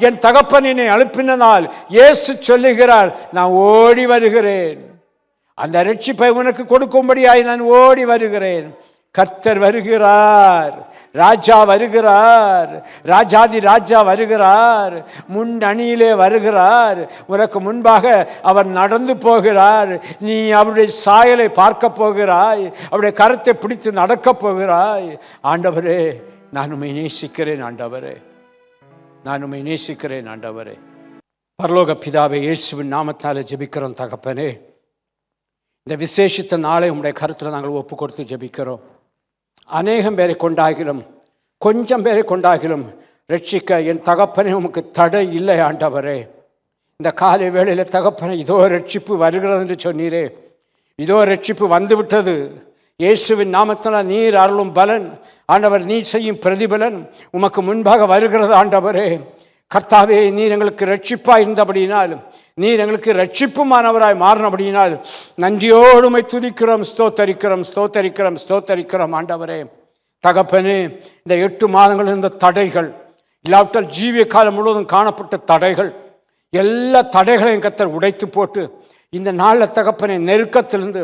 என் தகப்பன் என்னை அனுப்பினால் இயேசு சொல்லுகிறார், நான் ஓடி வருகிறேன். அந்த ரட்சிப்பை உனக்கு கொடுக்கும்படியாய் நான் ஓடி வருகிறேன். கர்த்தர் வருகிறார், ராஜா வருகிறார், ராஜாதி ராஜா வருகிறார், முன் அணியிலே வருகிறார். உனக்கு முன்பாக அவர் நடந்து போகிறார். நீ அவருடைய சாயலை பார்க்க போகிறாய், அவருடைய கரத்தை பிடித்து நடக்கப் போகிறாய். ஆண்டவரே, நான் உம்மை நேசிக்கிறேன் ஆண்டவரே, நான் உம்மை நேசிக்கிறேன் ஆண்டவரே. பரலோக பிதாவே, இயேசுவின் நாமத்தால் ஜெபிக்கிறோம் தகப்பனே. இந்த விசேஷித்த நாளை உம்முடைய கருத்தில் நாங்கள் ஒப்பு கொடுத்து ஜெபிக்கிறோம். அநேகம் பேரை கொண்டாகிலும், கொஞ்சம் பேரை கொண்டாகிலும் ரட்சிக்க என் தகப்பனே உமக்கு தடை இல்லை ஆண்டவரே. இந்த காலை வேளையில் தகப்பனே, இதோ ரட்சிப்பு வருகிறது என்று சொன்னீரே, இதோ ரட்சிப்பு வந்துவிட்டது. இயேசுவின் நாமத்தில் நீர் அருளும் பலன் ஆண்டவர், நீ செய்யும் பிரதிபலன் உமக்கு முன்பாக வருகிறது ஆண்டவரே. கர்த்தாவே, நீர் எங்களுக்கு ரட்சிப்பாக இருந்தபடியினால், நீர் எங்களுக்கு ரட்சிப்புமானவராய் மாறினபடியினால் நன்றியோடு உம்மை துதிக்கிறோம், ஸ்தோத்தரிக்கிறோம், ஸ்தோத்தரிக்கிறோம், ஸ்தோத்தரிக்கிறோம் ஆண்டவரே. தகப்பனே, இந்த 8 மாதங்கள் இருந்த தடைகள், இல்லாவிட்டால் ஜீவிய காலம் முழுவதும் காணப்பட்ட தடைகள், எல்லா தடைகளையும் கர்த்தர் உடைத்து போட்டு இந்த நாளில் தகப்பனை நெருக்கத்திலிருந்து,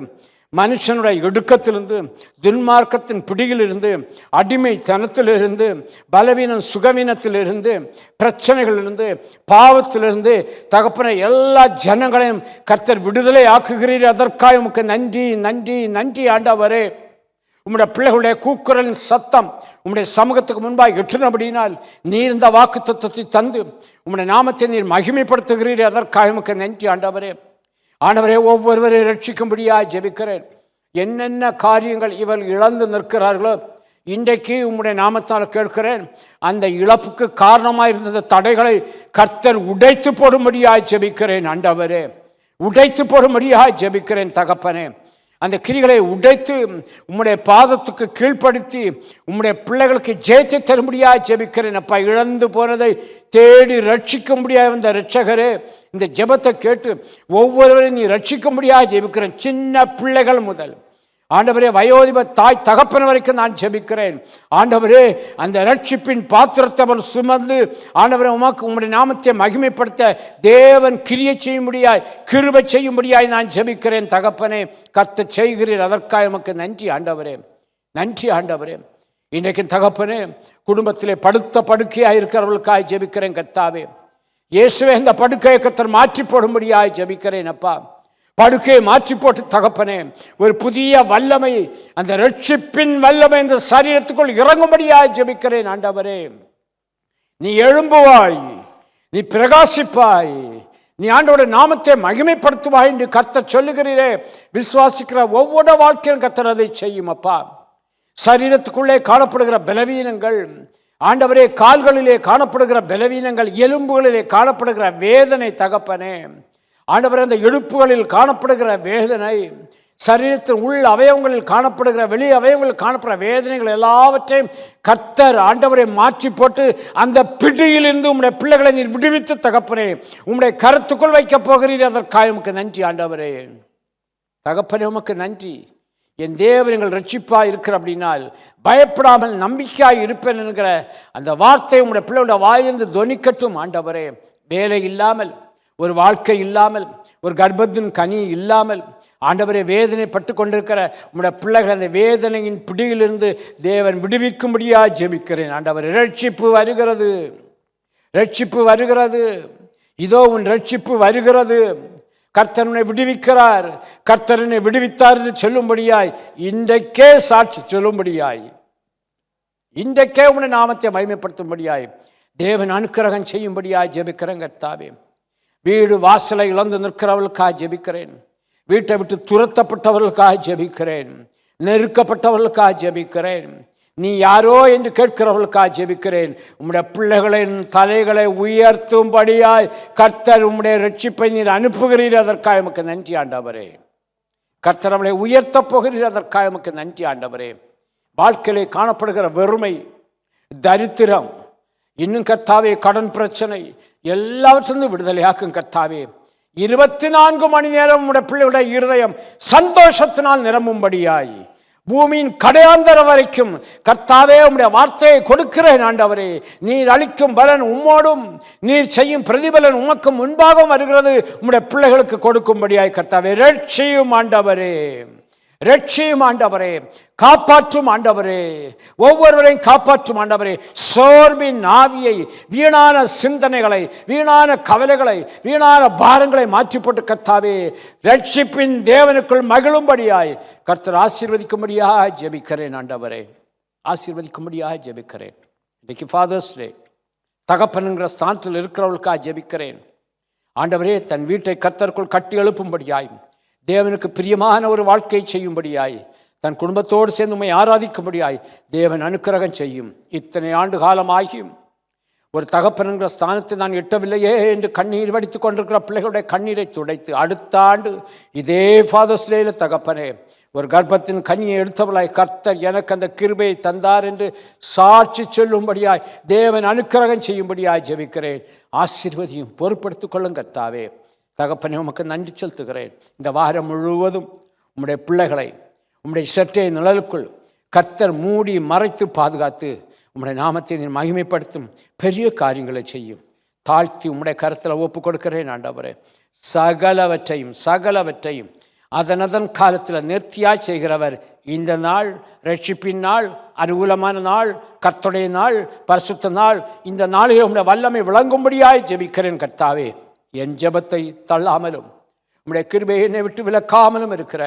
மனுஷனுடைய இடுக்கத்திலிருந்து, துன்மார்க்கத்தின் பிடியிலிருந்து, அடிமைத்தனத்திலிருந்து, பலவீனம் சுகவீனத்திலிருந்து, பிரச்சனைகளிலிருந்து, பாவத்திலிருந்து தகப்பனை எல்லா ஜனங்களையும் கர்த்தர் விடுதலை ஆக்குகிறீர். அதற்காக உமக்கு நன்றி நன்றி நன்றி ஆண்டவரே. உம்முடைய பிள்ளைகளுடைய கூக்குரலின் சத்தம் உம்முடைய சமூகத்துக்கு முன்பாக எட்டினபடியினால் நீர் இந்த வாக்கு தத்துவத்தை தந்து உம்முடைய நாமத்தை நீர் மகிமைப்படுத்துகிறீர். அதற்காக உமக்கு நன்றி ஆண்டவரே. ஆண்டவரே, ஒவ்வொருவரை ரட்சிக்கும்படியாக ஜெபிக்கிறேன். என்னென்ன காரியங்கள் இவர்கள் இழந்து நிற்கிறார்களோ இன்றைக்கு உம்முடைய நாமத்தால் கேட்கிறேன். அந்த இழப்புக்கு காரணமாக இருந்த தடைகளை கர்த்தர் உடைத்து போடும்படியாக ஜெபிக்கிறேன். ஆண்டவரே, உடைத்து போடும்படியாக ஜெபிக்கிறேன் தகப்பனே. அந்த கிரிகளை உடைத்து உம்முடைய பாதத்துக்கு கீழ்ப்படுத்தி உம்முடைய பிள்ளைகளுக்கு ஜெயத்தை தரும்படியாக ஜெபிக்கிறேன். அப்பா, இழந்து போனதை தேடி ரட்சிக்கும்படியாக வந்த இரட்சகரே, இந்த ஜெபத்தை கேட்டு ஒவ்வொருவரையும் நீ ரட்சிக்கும்படியாக ஜெபிக்கிறேன். சின்ன பிள்ளைகள் முதல் ஆண்டவரே, வயோதிப தாய் தகப்பன் வரைக்கும் நான் ஜெபிக்கிறேன். ஆண்டவரே, அந்த ரட்சிப்பின் பாத்திரத்தை அவர் சுமந்து ஆண்டவரே உமக்கு உம்முடைய நாமத்தை மகிமைப்படுத்த தேவன் கிரியை செய்யும்படியாய், கிருபை செய்யும்படியாய் நான் ஜெபிக்கிறேன் தகப்பனே. கர்த்தர் செய்கிறீர். அதற்காக உமக்கு நன்றி ஆண்டவரே, நன்றி ஆண்டவரே. இன்றைக்கு தகப்பனே, குடும்பத்திலே படுத்த படுக்கையாக இருக்கிறவர்களுக்காக ஜெபிக்கிறேன் கர்த்தாவே. இயேசுவே, இந்த படுக்கையை கர்த்தர் மாற்றி போடும்படியாய் ஜெபிக்கிறேன். அப்பா, படுக்கையை மாற்றி போட்டு தகப்பனே, ஒரு புதிய வல்லமை, அந்த ரட்சிப்பின் வல்லமை இந்த சரீரத்துக்குள் இறங்கும்படியாய் ஜெபிக்கிறேன். ஆண்டவரே, நீ எழும்புவாய், நீ பிரகாசிப்பாய், நீ ஆண்டோட நாமத்தை மகிமைப்படுத்துவாய் என்று கர்த்தர் சொல்லுகிறீரே. விசுவாசிக்கிற ஒவ்வொரு வாழ்க்கையும் கர்த்தர் அதை செய்யும். அப்பா, சரீரத்துக்குள்ளே காணப்படுகிற பலவீனங்கள் ஆண்டவரே, கால்களிலே காணப்படுகிற பலவீனங்கள், எலும்புகளிலே காணப்படுகிற வேதனை தகப்பனே, ஆண்டவரே, அந்த இடுப்புகளில் காணப்படுகிற வேதனை, சரீரத்தின் உள் அவயவங்களில் காணப்படுகிற, வெளி அவயவங்களில் காணப்படுற வேதனைகள் எல்லாவற்றையும் கர்த்தர் ஆண்டவரை மாற்றி போட்டு அந்த பிடியிலிருந்து உம்முடைய பிள்ளைகளை நீர் விடுவித்து தகப்பனே உம்முடைய கருத்துக்குள் வைக்கப் போகிறீர். அதற்காக உமக்கு நன்றி ஆண்டவரே. தகப்பனே, உமக்கு நன்றி. என் தேவன் எங்கள் ரட்சிப்பாக இருக்கிற அப்படின்னால் பயப்படாமல் நம்பிக்கையாக இருப்பேன் என்கிற அந்த வார்த்தை உம்முடைய பிள்ளைகளுடைய வாயிலிருந்து தொனிக்கட்டும். ஆண்டவரே, வேலை இல்லாமல், ஒரு வாழ்க்கை இல்லாமல், ஒரு கர்ப்பத்தின் கனி இல்லாமல் ஆண்டவரே வேதனைப்பட்டு கொண்டிருக்கிற உம்முடைய பிள்ளைகள் அந்த வேதனையின் பிடியிலிருந்து தேவன் விடுவிக்கும்படியாக ஜெபிக்கிறேன். ஆண்டவரே, ரட்சிப்பு வருகிறது, ரட்சிப்பு வருகிறது. இதோ உன் ரட்சிப்பு வருகிறது. கர்த்தரனை விடுவிக்கிறார், கர்த்தரனை விடுவித்தார் என்று சொல்லும்படியாய், இன்றைக்கே சாட்சி சொல்லும்படியாய், இன்றைக்கே உம்முடைய நாமத்தை மகிமைப்படுத்தும்படியாய் தேவன் அனுக்கிரகம் செய்யும்படியாய் ஜெபிக்கிறேன் கர்த்தாவே. வீடு வாசலை இழந்து நிற்கிறவர்களுக்காக ஜெபிக்கிறேன். வீட்டை விட்டு துரத்தப்பட்டவர்களுக்காக ஜெபிக்கிறேன். நெருக்கப்பட்டவர்களுக்காக ஜெபிக்கிறேன். நீ யாரோ என்று கேட்கிறவர்களுக்காக ஜெபிக்கிறேன். உம்முடைய பிள்ளைகளின் தலைகளை உயர்த்தும்படியாய் கர்த்தர் உம்முடைய ரட்சிப்பை நீர் அனுப்புகிறீர். அதற்காக உமக்கு நன்றி ஆண்டவரே. கர்த்தர் அவளை உயர்த்தப் போகிறீர். அதற்காக உமக்கு நன்றி ஆண்டவரே. வாழ்க்கையிலே காணப்படுகிற வெறுமை, தரித்திரம், இன்னும் கர்த்தாவே கடன் பிரச்சனை எல்லாவற்றிலிருந்து விடுதலையாக்கும் கர்த்தாவே. 24 மணி நேரம் உடைய பிள்ளையுடைய இருதயம் சந்தோஷத்தினால் நிரம்பும்படியாய் பூமியின் கடையாந்தரம் வரைக்கும் கர்த்தாவே உம்முடைய வார்த்தையை கொடுக்கிறேன். ஆண்டவரே, நீர் அளிக்கும் பலன் உம்மோடும், நீர் செய்யும் பிரதிபலன் உமக்கும் முன்பாகவும் வருகிறது. உம்முடைய பிள்ளைகளுக்கு கொடுக்கும்படியாய் கர்த்தாவே ரட்சியும் ஆண்டவரே, ரட்சியும் ஆண்டவரே, காப்பாற்றும் ஆண்டவரே, ஒவ்வொருவரையும் காப்பாற்றும் ஆண்டவரே. சோர்வின் ஆவியை, வீணான சிந்தனைகளை, வீணான கவலைகளை, வீணான பாரங்களை மாற்றி போட்டு கர்த்தாவே ரட்சிப்பின் தேவனுக்குள் மகிழும்படியாய் கர்த்தர் ஆசீர்வதிக்கும்படியாக ஜெபிக்கிறேன். ஆண்டவரே, ஆசீர்வதிக்கும்படியாக ஜெபிக்கிறேன். இன்றைக்கு ஃபாதர்ஸ் டே, தகப்பனுங்கிற ஸ்தானத்தில் இருக்கிறவர்களுக்காக ஜெபிக்கிறேன். ஆண்டவரே, தன் வீட்டை கர்த்தருக்குள் கட்டி எழுப்பும்படியாய், தேவனுக்கு பிரியமான ஒரு வாழ்க்கையை செய்யும்படியாய், தன் குடும்பத்தோடு சேர்ந்து உம்மை ஆராதிக்கும்படியாய் தேவன் அனுக்கிரகம் செய்யும். இத்தனை ஆண்டு காலமாகியும் ஒரு தகப்பனுங்கிற ஸ்தானத்தை நான் எட்டவில்லையே என்று கண்ணீர் வடித்து கொண்டிருக்கிற பிள்ளைகளுடைய கண்ணீரை துடைத்து அடுத்த ஆண்டு இதே ஃபாதர்ஸ் டேல தகப்பனே ஒரு கர்ப்பத்தின் கனியை எடுத்தவளாய் கர்த்தர் எனக்கு அந்த கிருபையை தந்தார் என்று சாட்சி சொல்லும்படியாய் தேவன் அனுக்கிரகம் செய்யும்படியாய் ஜெபிக்கிறேன். ஆசீர்வதியும் பொறுப்படுத்திக் கொள்ளும் கர்த்தாவே. தகப்பனே, உமக்கு நன்றி செலுத்துகிறேன். இந்த வாரம் முழுவதும் உம்முடைய பிள்ளைகளை உம்முடைய சற்றை நிழலுக்குள் கர்த்தர் மூடி மறைத்து பாதுகாத்து உம்முடைய நாமத்தை மகிமைப்படுத்தும் பெரிய காரியங்களை செய்யும். தாழ்த்தி உம்முடைய கருத்தில் ஒப்பு கொடுக்கிறேன் ஆண்டவரே. சகலவற்றையும் அதனதன் காலத்தில் நேர்த்தியாய் செய்கிறவர். இந்த நாள் ரட்சிப்பின் நாள், அனுகூலமான நாள், கர்த்தருடைய நாள், பரிசுத்த நாள். இந்த நாளில் உம்முடைய வல்லமை விளங்கும்படியாய் ஜெபிக்கிறேன் கர்த்தாவே. என் ஜெபத்தை தள்ளாமலும் உம்முடைய கிருபையை என்னை விட்டு விலக்காமலும் இருக்கிற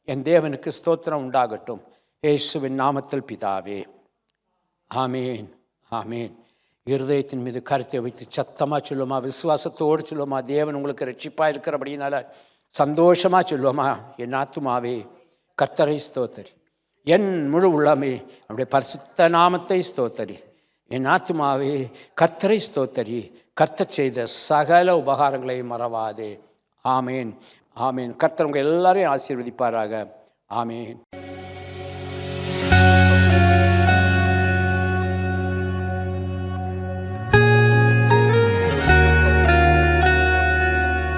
என் தேவனுக்கு ஸ்தோத்திரம் உண்டாகட்டும். இயேசுவின் நாமத்தில் பிதாவே, ஆமேன், ஆமேன். இருதயத்தின் மீது கருத்தை வைத்து சத்தமாக சொல்லுமா, விசுவாசத்தோடு சொல்லுமா, தேவன் உங்களுக்கு ரட்சிப்பாக இருக்கிறபடினால சந்தோஷமாக சொல்லுவோமா, என் ஆத்துமாவே கர்த்தரை ஸ்தோத்தரி, என் முழு உள்ளமே அவருடைய பரிசுத்த நாமத்தை ஸ்தோத்தரி. என் ஆத்துமாவே கர்த்தரை ஸ்தோத்தரி, கர்த்தர் செய்த சகல உபகாரங்களை மறவாதே. ஆமேன், ஆமேன். கர்த்தர் உங்கள் எல்லாரையும் ஆசீர்வதிப்பாராக. ஆமேன்.